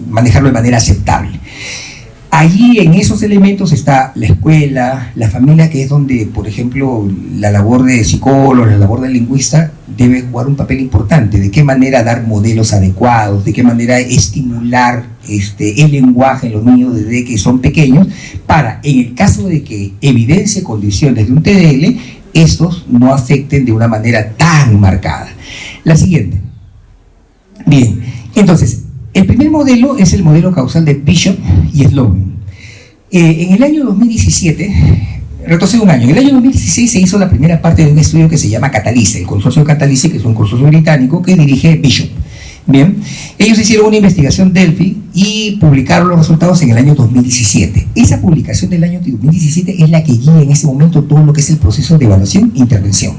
manejarlo de manera aceptable. Allí en esos elementos está la escuela, la familia, que es donde, por ejemplo, la labor de psicólogo, la labor del lingüista debe jugar un papel importante. De qué manera dar modelos adecuados, de qué manera estimular el lenguaje en los niños desde que son pequeños, para, en el caso de que evidencie condiciones de un TDL, estos no afecten de una manera tan marcada. La siguiente. Bien, entonces, el primer modelo es el modelo causal de Bishop y Sloan. En el año 2017, retrocedo un año, en el año 2016 se hizo la primera parte de un estudio que se llama Catalyse, el consorcio Catalyse, que es un consorcio británico que dirige Bishop. Bien, ellos hicieron una investigación Delphi y publicaron los resultados en el año 2017. Esa publicación del año 2017 es la que guía en ese momento todo lo que es el proceso de evaluación e intervención.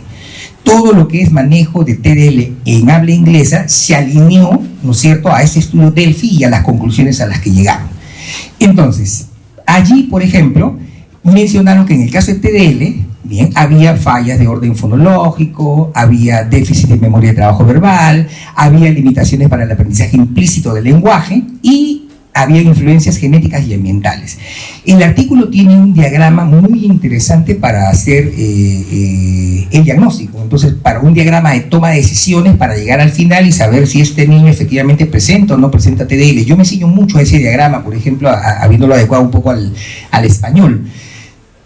Todo lo que es manejo de TDL en habla inglesa se alineó, ¿no es cierto?, a este estudio Delphi y a las conclusiones a las que llegaron. Entonces, allí, por ejemplo, mencionaron que en el caso de TDL, bien, había fallas de orden fonológico, había déficit de memoria de trabajo verbal, había limitaciones para el aprendizaje implícito del lenguaje y había influencias genéticas y ambientales. El artículo tiene un diagrama muy interesante para hacer el diagnóstico. Entonces, para un diagrama de toma de decisiones para llegar al final y saber si este niño efectivamente presenta o no presenta TDL. Yo me enseño mucho a ese diagrama, por ejemplo, habiéndolo adecuado un poco al español.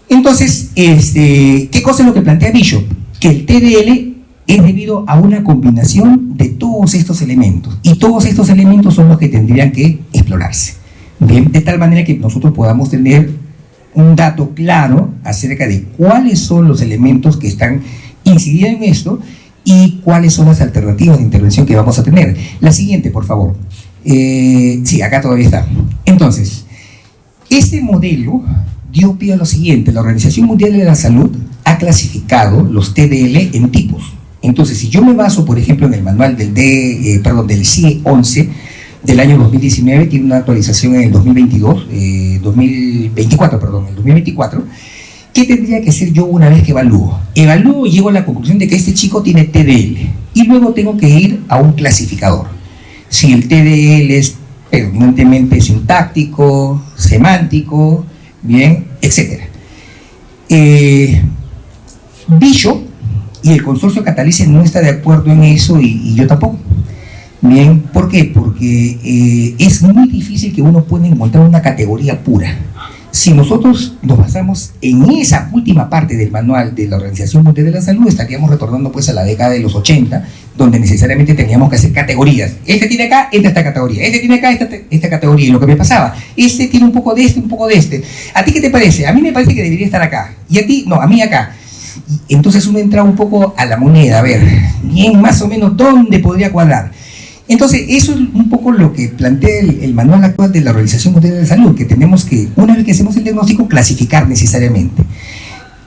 Entonces, ¿qué cosa es lo que plantea Bishop? Que el TDL es debido a una combinación de todos estos elementos, y todos estos elementos son los que tendrían que explorarse. Bien, de tal manera que nosotros podamos tener un dato claro acerca de cuáles son los elementos que están incidiendo en esto y cuáles son las alternativas de intervención que vamos a tener. La siguiente, por favor. Sí, acá todavía está. Entonces, este modelo dio pie a lo siguiente. La Organización Mundial de la Salud ha clasificado los TDL en tipos. Entonces, si yo me baso, por ejemplo, en el manual del CIE 11 del año 2019, tiene una actualización en el 2024, ¿qué tendría que hacer yo una vez que evalúo? Evalúo y llego a la conclusión de que este chico tiene TDL, y luego tengo que ir a un clasificador. Si el TDL es permanentemente sintáctico, semántico, bien, etc. Bishop y el consorcio Catalyse no está de acuerdo en eso, y yo tampoco. Bien, ¿por qué? Porque es muy difícil que uno pueda encontrar una categoría pura. Si nosotros nos basamos en esa última parte del manual de la Organización Mundial de la Salud, estaríamos retornando pues a la década de los 80, donde necesariamente teníamos que hacer categorías. Este tiene acá, esta categoría. Este tiene acá, esta categoría. Y lo que me pasaba, este tiene un poco de este, un poco de este. ¿A ti qué te parece? A mí me parece que debería estar acá. Y a ti, no, a mí acá. Y entonces uno entra un poco a la moneda, a ver, bien, más o menos, ¿dónde podría cuadrar? Entonces, eso es un poco lo que plantea el manual actual de la Organización Mundial de la Salud, que tenemos que, una vez que hacemos el diagnóstico, clasificar necesariamente.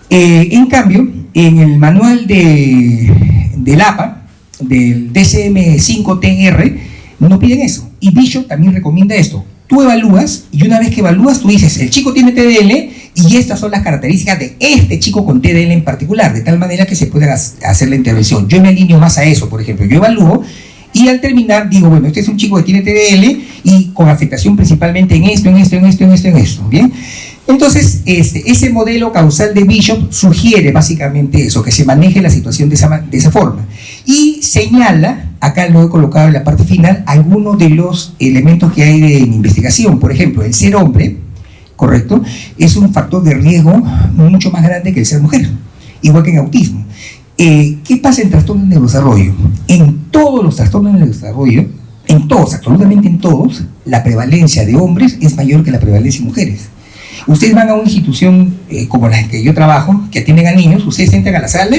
En cambio, en el manual del APA, del DSM-5-TR, no piden eso. Y Bishop también recomienda esto. Tú evalúas, y una vez que evalúas, tú dices, el chico tiene TDL, y estas son las características de este chico con TDL en particular, de tal manera que se pueda hacer la intervención. Yo me alineo más a eso, por ejemplo. Yo evalúo, y al terminar digo, bueno, este es un chico que tiene TDL y con afectación principalmente en esto, ¿bien? Entonces, ese modelo causal de Bishop sugiere básicamente eso, que se maneje la situación de esa forma. Y señala, acá lo he colocado en la parte final, algunos de los elementos que hay en investigación. Por ejemplo, el ser hombre, ¿correcto?, es un factor de riesgo mucho más grande que el ser mujer, igual que en autismo. ¿Qué pasa en trastornos de neurodesarrollo? En todos los trastornos de neurodesarrollo, en todos, absolutamente en todos, la prevalencia de hombres es mayor que la prevalencia de mujeres. Ustedes van a una institución como la que yo trabajo, que atienden a niños, ustedes entran a la sala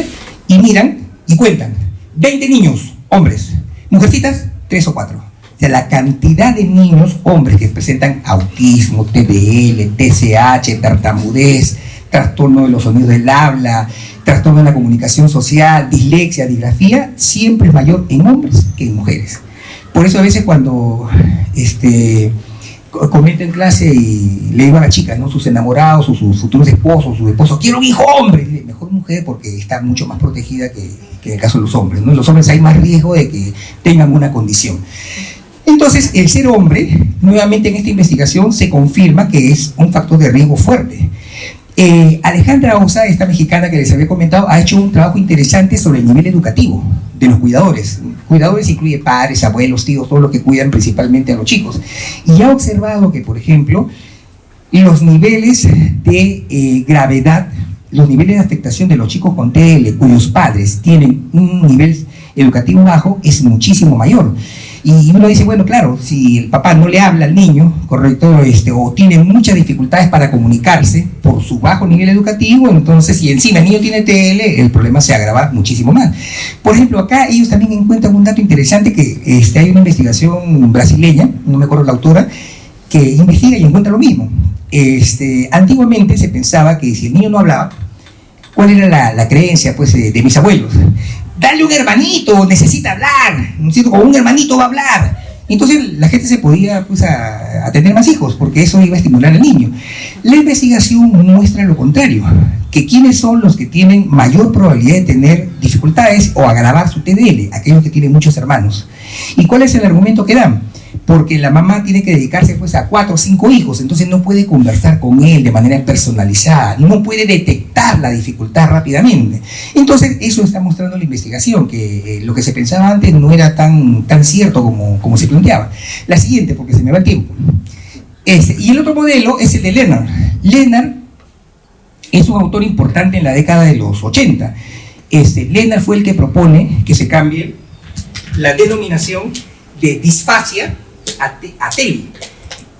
y miran y cuentan, 20 niños, hombres, mujercitas, 3 o 4. O sea, la cantidad de niños, hombres, que presentan autismo, TDL, TCH, tartamudez, trastorno de los sonidos del habla, trastorno de la comunicación social, dislexia, disgrafía, siempre es mayor en hombres que en mujeres. Por eso a veces cuando comento en clase y le digo a las chicas, ¿no?, sus enamorados o sus futuros esposos, sus esposos, quiero un hijo hombre, mejor mujer porque está mucho más protegida que en el caso de los hombres, ¿no? En los hombres hay más riesgo de que tengan una condición. Entonces, el ser hombre, nuevamente en esta investigación se confirma que es un factor de riesgo fuerte. Alejandra Osa, esta mexicana que les había comentado, ha hecho un trabajo interesante sobre el nivel educativo de los cuidadores. Cuidadores incluye padres, abuelos, tíos, todos los que cuidan principalmente a los chicos. Y ha observado que, por ejemplo, los niveles de gravedad, los niveles de afectación de los chicos con TDL, cuyos padres tienen un nivel educativo bajo, es muchísimo mayor. Y uno dice, bueno, claro, si el papá no le habla al niño, correcto, o tiene muchas dificultades para comunicarse por su bajo nivel educativo, entonces si encima el niño tiene TL, el problema se agrava muchísimo más. Por ejemplo, acá ellos también encuentran un dato interesante, que hay una investigación brasileña, no me acuerdo la autora, que investiga y encuentra lo mismo. Antiguamente se pensaba que si el niño no hablaba, ¿cuál era la creencia, pues, de mis abuelos? Dale un hermanito, necesita hablar, ¿no es cierto? Con un hermanito va a hablar. Entonces la gente se podía, pues, a tener más hijos, porque eso iba a estimular al niño. La investigación muestra lo contrario, que quiénes son los que tienen mayor probabilidad de tener dificultades o agravar su TDL, aquellos que tienen muchos hermanos. ¿Y cuál es el argumento que dan? Porque la mamá tiene que dedicarse, pues, a 4 o 5 hijos, entonces no puede conversar con él de manera personalizada, no puede detectar la dificultad rápidamente. Entonces eso está mostrando la investigación, que lo que se pensaba antes no era tan cierto como se planteaba. La siguiente, porque se me va el tiempo. Y el otro modelo es el de Lennart. Lennart es un autor importante en la década de los 80. Lennart fue el que propone que se cambie la denominación de disfasia a TELI.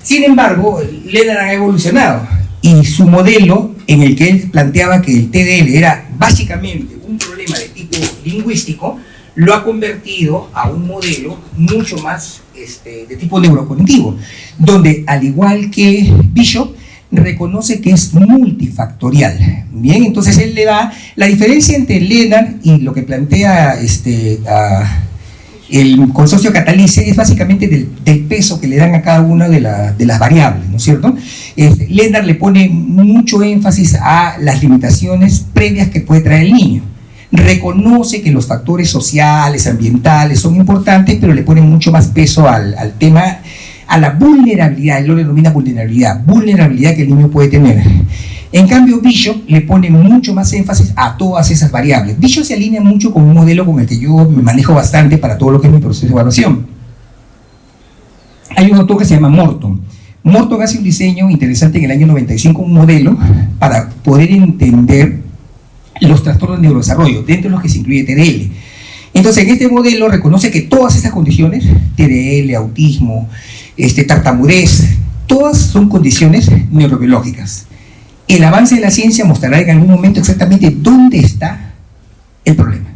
Sin embargo, Lennart ha evolucionado y su modelo, en el que él planteaba que el TDL era básicamente un problema de tipo lingüístico, lo ha convertido a un modelo mucho más de tipo neurocognitivo, donde, al igual que Bishop, reconoce que es multifactorial. Bien, entonces él le da la diferencia entre Lennart y lo que plantea el consorcio Catalice, es básicamente del peso que le dan a cada una de las variables, ¿no es cierto? Lennart le pone mucho énfasis a las limitaciones previas que puede traer el niño. Reconoce que los factores sociales, ambientales son importantes, pero le pone mucho más peso al tema, a la vulnerabilidad. Él lo denomina vulnerabilidad que el niño puede tener. En cambio, Bishop le pone mucho más énfasis a todas esas variables. Bishop se alinea mucho con un modelo con el que yo me manejo bastante para todo lo que es mi proceso de evaluación. Hay un autor que se llama Morton. Morton hace un diseño interesante en el año 95, un modelo para poder entender los trastornos de neurodesarrollo, dentro de los que se incluye TDL. Entonces, en este modelo reconoce que todas esas condiciones, TDL, autismo, tartamudez, todas son condiciones neurobiológicas. El avance de la ciencia mostrará en algún momento exactamente dónde está el problema.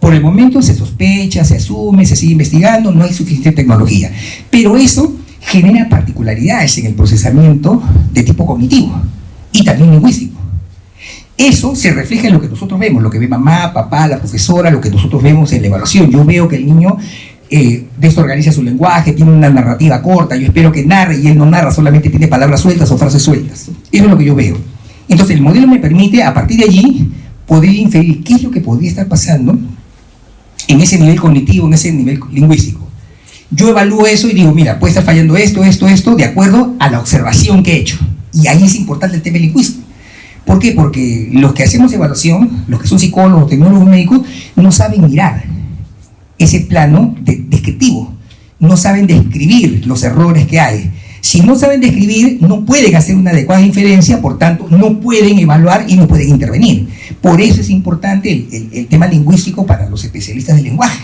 Por el momento se sospecha, se asume, se sigue investigando, no hay suficiente tecnología. Pero eso genera particularidades en el procesamiento de tipo cognitivo y también lingüístico. Eso se refleja en lo que nosotros vemos, lo que ve mamá, papá, la profesora, lo que nosotros vemos en la evaluación. Yo veo que el niño desorganiza su lenguaje, tiene una narrativa corta, yo espero que narre y él no narra, solamente tiene palabras sueltas o frases sueltas. Eso es lo que yo veo. Entonces el modelo me permite, a partir de allí, poder inferir qué es lo que podría estar pasando en ese nivel cognitivo, en ese nivel lingüístico. Yo evalúo eso y digo, mira, puede estar fallando esto, de acuerdo a la observación que he hecho. Y ahí es importante el tema lingüístico. ¿Por qué? Porque los que hacemos evaluación, los que son psicólogos, tecnólogos, médicos, no saben mirar ese plano descriptivo, no saben describir los errores que hay. Si no saben describir, no pueden hacer una adecuada inferencia, por tanto, no pueden evaluar y no pueden intervenir. Por eso es importante el tema lingüístico para los especialistas del lenguaje.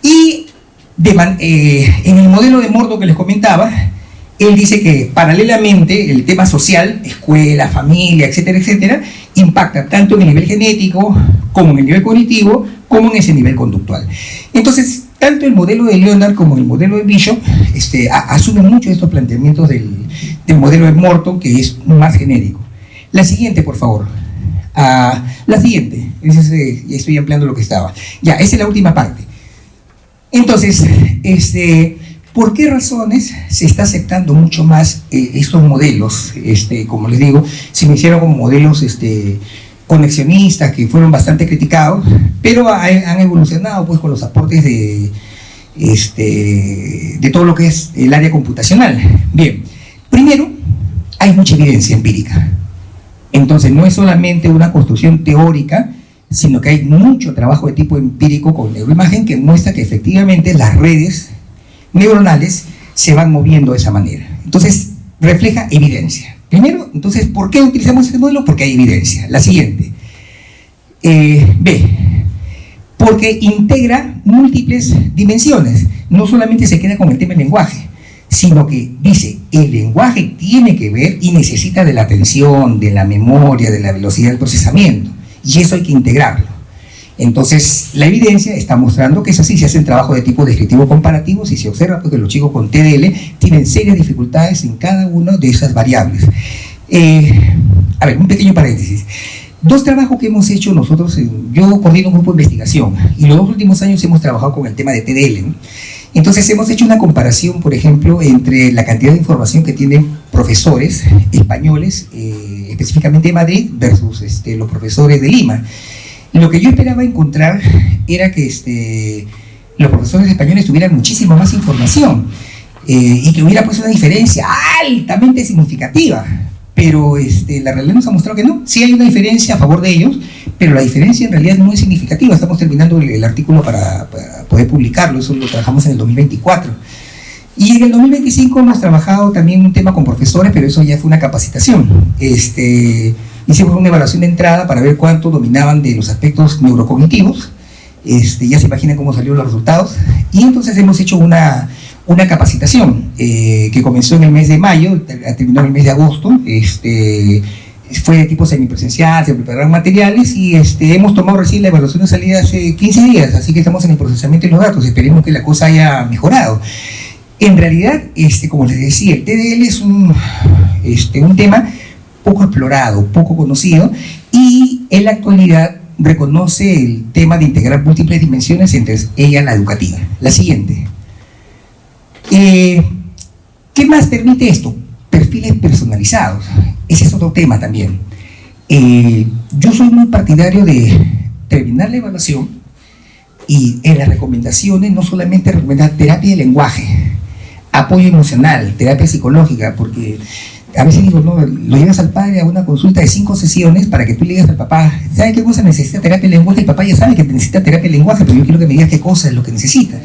Y en el modelo de Morton que les comentaba, él dice que paralelamente el tema social, escuela, familia, etcétera, etcétera, impacta tanto en el nivel genético, como en el nivel cognitivo, como en ese nivel conductual. Entonces, tanto el modelo de Leonard como el modelo de Bishop asumen mucho estos planteamientos del modelo de Morton, que es más genérico. La siguiente, por favor. La siguiente. Ya estoy ampliando lo que estaba. Ya, esa es la última parte. Entonces, ¿por qué razones se está aceptando mucho más estos modelos? Como les digo, se iniciaron como modelos conexionistas que fueron bastante criticados, pero han evolucionado pues con los aportes de todo lo que es el área computacional. Bien, primero, hay mucha evidencia empírica. Entonces, no es solamente una construcción teórica, sino que hay mucho trabajo de tipo empírico con neuroimagen que muestra que efectivamente las redes neuronales se van moviendo de esa manera. Entonces, refleja evidencia. Primero, entonces, ¿por qué utilizamos este modelo? Porque hay evidencia. La siguiente. B. Porque integra múltiples dimensiones. No solamente se queda con el tema del lenguaje, sino que dice, el lenguaje tiene que ver y necesita de la atención, de la memoria, de la velocidad del procesamiento. Y eso hay que integrarlo. Entonces, la evidencia está mostrando que es así. Se hacen trabajos de tipo descriptivo comparativo, si se observa porque los chicos con TDL tienen serias dificultades en cada una de esas variables. A ver, un pequeño paréntesis. Dos trabajos que hemos hecho nosotros, yo coordino un grupo de investigación, y los 2 últimos años hemos trabajado con el tema de TDL, ¿no? Entonces hemos hecho una comparación, por ejemplo, entre la cantidad de información que tienen profesores españoles, específicamente de Madrid, versus los profesores de Lima. Lo que yo esperaba encontrar era que los profesores españoles tuvieran muchísima más información y que hubiera pues una diferencia altamente significativa, pero la realidad nos ha mostrado que no. Sí hay una diferencia a favor de ellos, pero la diferencia en realidad no es significativa. Estamos terminando el artículo para poder publicarlo, eso lo trabajamos en el 2024. Y en el 2025 hemos trabajado también un tema con profesores, pero eso ya fue una capacitación. Hicimos una evaluación de entrada para ver cuánto dominaban de los aspectos neurocognitivos. Ya se imaginan cómo salieron los resultados. Y entonces hemos hecho una capacitación que comenzó en el mes de mayo, terminó en el mes de agosto. Fue de tipo semipresencial, se prepararon materiales y hemos tomado recién la evaluación de salida hace 15 días, así que estamos en el procesamiento de los datos. Esperemos que la cosa haya mejorado. En realidad, como les decía, el TDL es un tema poco explorado, poco conocido, y en la actualidad reconoce el tema de integrar múltiples dimensiones, entre ellas la educativa. La siguiente. ¿Qué más permite esto? Perfiles personalizados. Ese es otro tema también. Yo soy muy partidario de terminar la evaluación y en las recomendaciones no solamente recomendar terapia de lenguaje, apoyo emocional, terapia psicológica, porque a veces digo, no, lo llevas al padre a una consulta de 5 sesiones para que tú le digas al papá, ¿sabe qué cosa necesita terapia de lenguaje? El papá ya sabe que necesita terapia de lenguaje, pero yo quiero que me digas qué cosa es lo que necesita.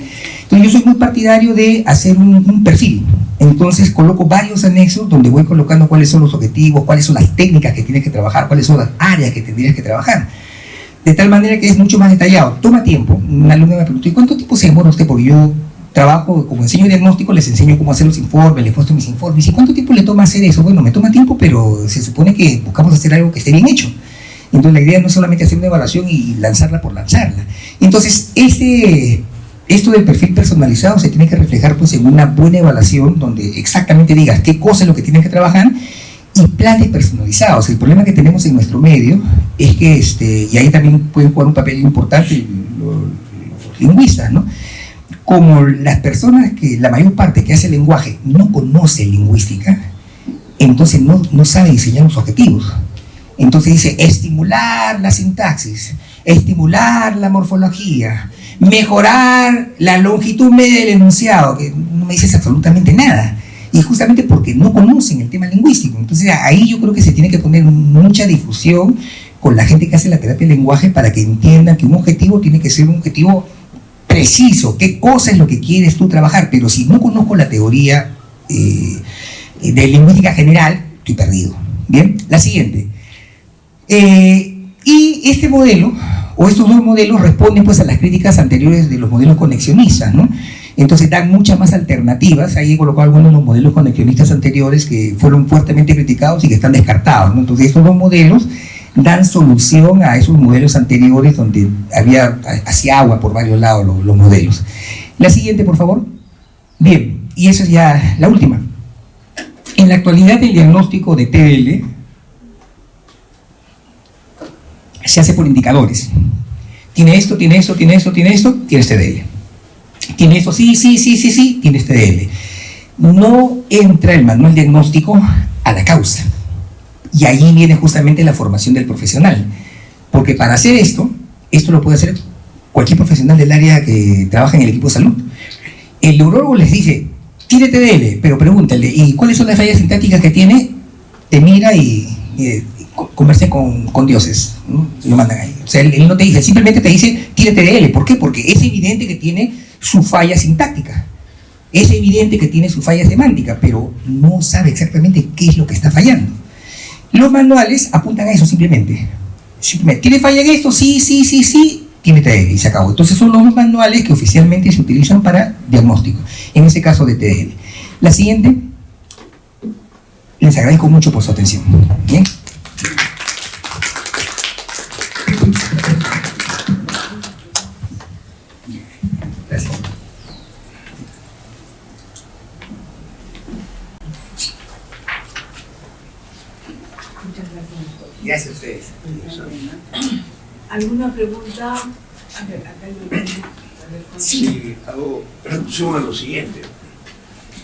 Entonces yo soy muy partidario de hacer un perfil. Entonces coloco varios anexos donde voy colocando cuáles son los objetivos, cuáles son las técnicas que tienes que trabajar, cuáles son las áreas que tendrías que trabajar. De tal manera que es mucho más detallado. Toma tiempo. Un alumno me preguntó, ¿y cuánto tiempo se demora usted? Porque yo trabajo, como enseño diagnóstico, les enseño cómo hacer los informes, les muestro mis informes. ¿Y cuánto tiempo le toma hacer eso? Bueno, me toma tiempo, pero se supone que buscamos hacer algo que esté bien hecho. Entonces la idea no es solamente hacer una evaluación y lanzarla por lanzarla. Entonces, esto del perfil personalizado se tiene que reflejar pues en una buena evaluación donde exactamente digas qué cosa es lo que tienes que trabajar y planes personalizados. El problema que tenemos en nuestro medio es que, y ahí también pueden jugar un papel importante los lingüistas, ¿no? Como las personas la mayor parte que hace lenguaje no conoce lingüística, entonces no sabe diseñar los objetivos. Entonces dice, estimular la sintaxis, estimular la morfología, mejorar la longitud media del enunciado, que no me dices absolutamente nada. y justamente porque no conocen el tema lingüístico. Entonces ahí yo creo que se tiene que poner mucha difusión con la gente que hace la terapia del lenguaje para que entiendan que un objetivo tiene que ser un objetivo preciso, qué cosa es lo que quieres tú trabajar, pero si no conozco la teoría de lingüística general, estoy perdido. Bien, la siguiente. Y este modelo, o estos dos modelos, responden pues a las críticas anteriores de los modelos conexionistas, ¿no? Entonces dan muchas más alternativas. Ahí he colocado algunos de los modelos conexionistas anteriores que fueron fuertemente criticados y que están descartados, ¿no? Entonces estos dos modelos dan solución a esos modelos anteriores donde hacía agua por varios lados los modelos. La siguiente, por favor. Bien, y esa es ya la última. En la actualidad el diagnóstico de TDL se hace por indicadores. Tiene esto, tiene esto, tiene esto, tiene esto, tienes TDL. Tiene esto, sí, tienes TDL. No entra el manual diagnóstico a la causa. Y ahí viene justamente la formación del profesional. Porque para hacer esto lo puede hacer cualquier profesional del área que trabaja en el equipo de salud. El neurólogo les dice, tiene TDL, pero pregúntale, ¿y cuáles son las fallas sintácticas que tiene? Te mira y converse con dioses, ¿no? Lo mandan ahí. O sea, él no te dice, simplemente te dice, tiene TDL. ¿Por qué? Porque es evidente que tiene su falla sintáctica. Es evidente que tiene su falla semántica, pero no sabe exactamente qué es lo que está fallando. Los manuales apuntan a eso simplemente. ¿Tiene falla en esto? Sí, tiene TDL y se acabó. Entonces son los manuales que oficialmente se utilizan para diagnóstico, en este caso de TDL. La siguiente, les agradezco mucho por su atención. Bien. Gracias. Gracias a ustedes. ¿Alguna pregunta? A ver, acá hay Sí, hago alusión a lo siguiente.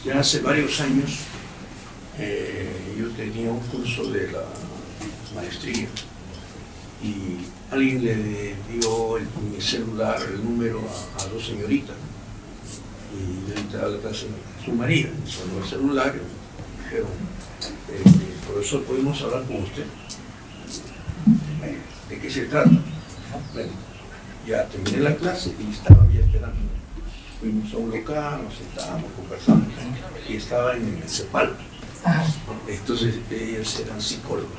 Ya hace varios años yo tenía un curso de la maestría y alguien le dio mi celular, el número a dos señoritas y yo entraba a la clase su marido, sonó el celular y dijeron, profesor, ¿podemos hablar con usted? ¿De qué se trata? Bueno, ya terminé la clase y estaba ya esperando. Fuimos a un local, nos sentábamos, conversamos y estaba en el CEPAL. Entonces ellos eran psicólogos.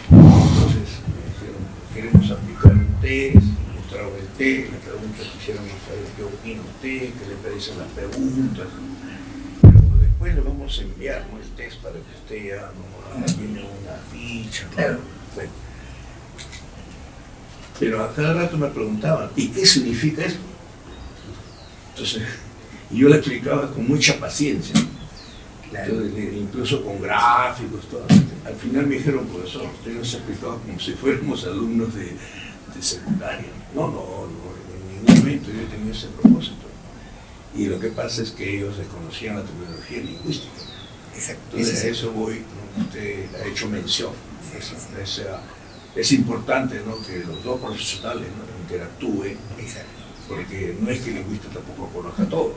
Entonces me dijeron, queremos aplicar un test, mostraron el test, las preguntas quisieron saber qué opina usted, qué le parecen las preguntas. Pero después le vamos a enviar, ¿no?, el test para que usted ya no tiene una ficha, ¿no? Claro. Bueno. Pero a cada rato me preguntaban, ¿y qué significa esto? Entonces, yo le explicaba con mucha paciencia, entonces, incluso con gráficos, todo. Al final me dijeron, profesor, usted nos explicaba como si fuéramos alumnos de secundaria. No, en ningún momento yo tenía ese propósito. Y lo que pasa es que ellos desconocían la terminología lingüística. Exacto. Entonces a eso voy, ¿no? Usted ha hecho mención. Es importante, ¿no?, que los dos profesionales, ¿no?, interactúen, porque no es que el lingüista tampoco conozca todo.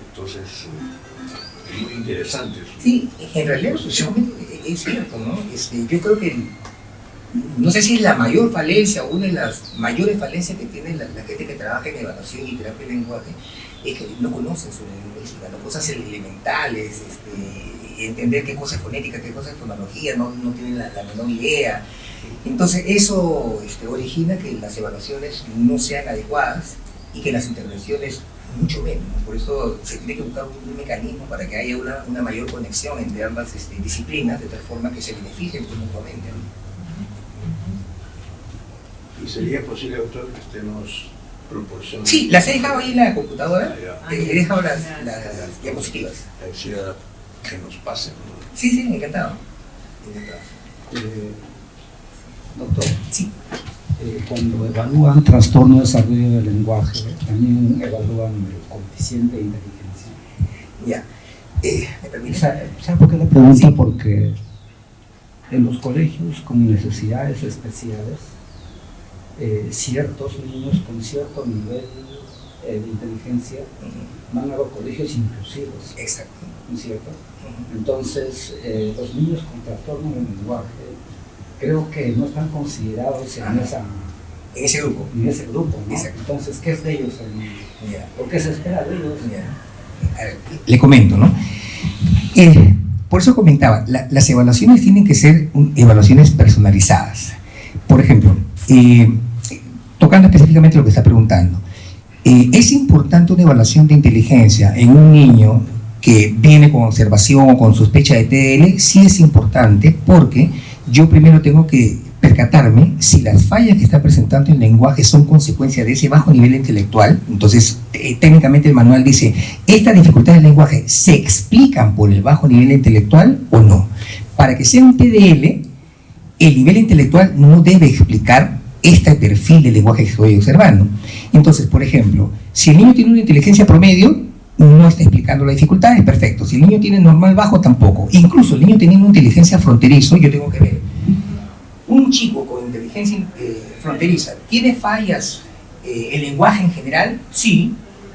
Entonces, es muy interesante eso. Sí, en realidad es cierto, ¿no? Yo creo que, no sé si es la mayor falencia o una de las mayores falencias que tiene la gente que trabaja en evaluación y terapia de lenguaje, es que no conocen sobre lingüística, las cosas elementales, entender qué cosa es fonética, qué cosa es fonología, no tienen la menor idea. Entonces eso origina que las evaluaciones no sean adecuadas y que las intervenciones mucho menos, ¿no? Por eso se tiene que buscar un mecanismo para que haya una mayor conexión entre ambas disciplinas, de tal forma que se beneficien mutuamente, ¿no? ¿Y sería posible, doctor, que usted nos proporcione? Sí, las he dejado ahí en la computadora, Ya. he dejado las diapositivas. Decía que nos pasen, ¿no? Sí, encantado. Doctor, Sí. Cuando evalúan trastorno de desarrollo del lenguaje, también evalúan el coeficiente de inteligencia. Ya. ¿Me permite? ¿Sabe por qué le pregunto? Sí. Porque en los colegios con necesidades especiales, ciertos niños con cierto nivel de inteligencia van a los colegios inclusivos. Exacto. ¿No es cierto? Entonces, los niños con trastorno del lenguaje creo que no están considerados en ese grupo. ¿No? Entonces, ¿qué es de ellos? ¿O qué se espera de ellos? A ver, le comento, ¿no? Por eso comentaba, las evaluaciones tienen que ser evaluaciones personalizadas. Por ejemplo, tocando específicamente lo que está preguntando, es importante una evaluación de inteligencia en un niño que viene con observación o con sospecha de TDL. Sí es importante, porque yo primero tengo que percatarme si las fallas que está presentando el lenguaje son consecuencia de ese bajo nivel intelectual. Entonces, técnicamente el manual dice, ¿estas dificultades del lenguaje se explican por el bajo nivel intelectual o no? Para que sea un TDL, el nivel intelectual no debe explicar este perfil del lenguaje que estoy observando. Entonces, por ejemplo, si el niño tiene una inteligencia promedio, no está explicando las dificultades, perfecto. Si el niño tiene normal bajo, tampoco. Incluso el niño teniendo una inteligencia fronterizo, yo tengo que ver, un chico con inteligencia fronteriza, ¿tiene fallas el lenguaje en general? Sí,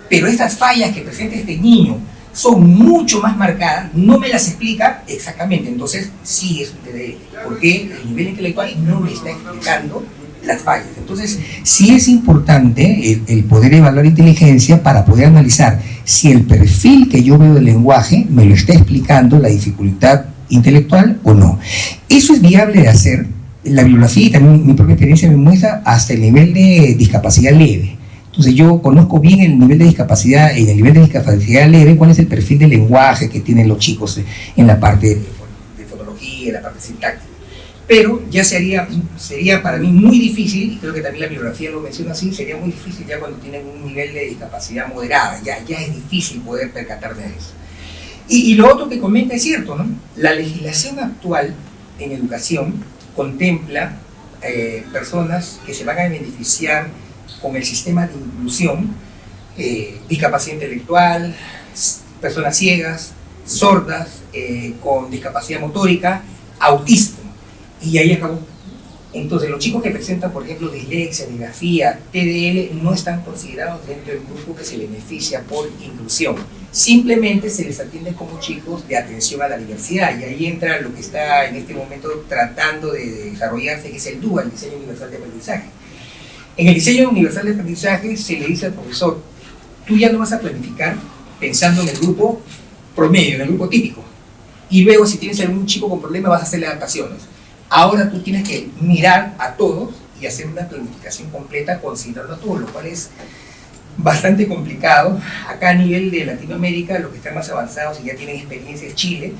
pero estas fallas que presenta este niño son mucho más marcadas, no me las explica exactamente. Entonces, sí es un TDL, porque el nivel intelectual no me está explicando las fallas. Entonces, sí es importante el poder evaluar inteligencia para poder analizar si el perfil que yo veo del lenguaje me lo está explicando la dificultad intelectual o no. Eso es viable de hacer. La bibliografía y también mi propia experiencia me muestra hasta el nivel de discapacidad leve. Entonces yo conozco bien el nivel de discapacidad, en el nivel de discapacidad leve, cuál es el perfil de lenguaje que tienen los chicos en la parte de fonología, en la parte sintáctica. Pero ya sería para mí muy difícil, y creo que también la bibliografía lo menciona así, sería muy difícil ya cuando tienen un nivel de discapacidad moderada, ya es difícil poder percatarme de eso. Y lo otro que comenta es cierto, ¿no? La legislación actual en educación contempla personas que se van a beneficiar con el sistema de inclusión, discapacidad intelectual, personas ciegas, sordas, con discapacidad motórica, autismo, y ahí acabó. Entonces los chicos que presentan, por ejemplo, dislexia, disgrafía, TDL, no están considerados dentro del grupo que se beneficia por inclusión. Simplemente se les atiende como chicos de atención a la diversidad, y ahí entra lo que está en este momento tratando de desarrollarse, que es el DUA, el Diseño Universal de Aprendizaje. En el Diseño Universal de Aprendizaje se le dice al profesor, tú ya no vas a planificar pensando en el grupo promedio, en el grupo típico, y luego si tienes algún chico con problema vas a hacerle adaptaciones. Ahora tú tienes que mirar a todos y hacer una planificación completa considerando a todos, lo cual es bastante complicado. Acá a nivel de Latinoamérica, los que están más avanzados y ya tienen experiencia es Chile,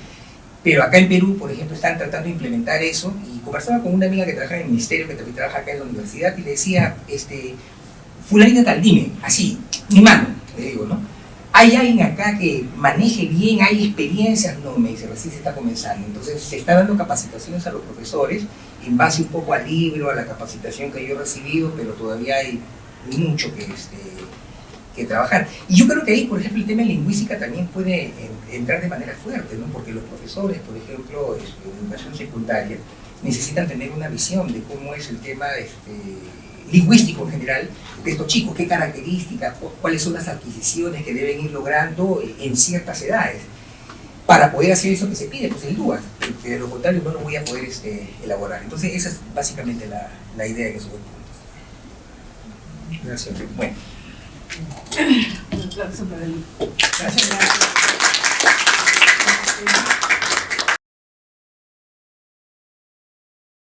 pero acá en Perú, por ejemplo, están tratando de implementar eso. Y conversaba con una amiga que trabaja en el ministerio, que también trabaja acá en la universidad, y le decía, fulanita tal, dime, así, mi mano, le digo, ¿no? ¿Hay alguien acá que maneje bien? ¿Hay experiencias? No, me dice, recién se está comenzando. Entonces se está dando capacitaciones a los profesores en base un poco al libro, a la capacitación que yo he recibido, pero todavía hay mucho que trabajar. Y yo creo que ahí, por ejemplo, el tema de lingüística también puede entrar de manera fuerte, ¿no? Porque los profesores, por ejemplo, en educación secundaria, necesitan tener una visión de cómo es el tema lingüístico en general de estos chicos, qué características, cuáles son las adquisiciones que deben ir logrando en ciertas edades, para poder hacer eso que se pide, pues el DUA, que de lo contrario no lo voy a poder elaborar. Entonces esa es básicamente la idea que subo. Gracias. Bueno. Un aplauso para él. Gracias.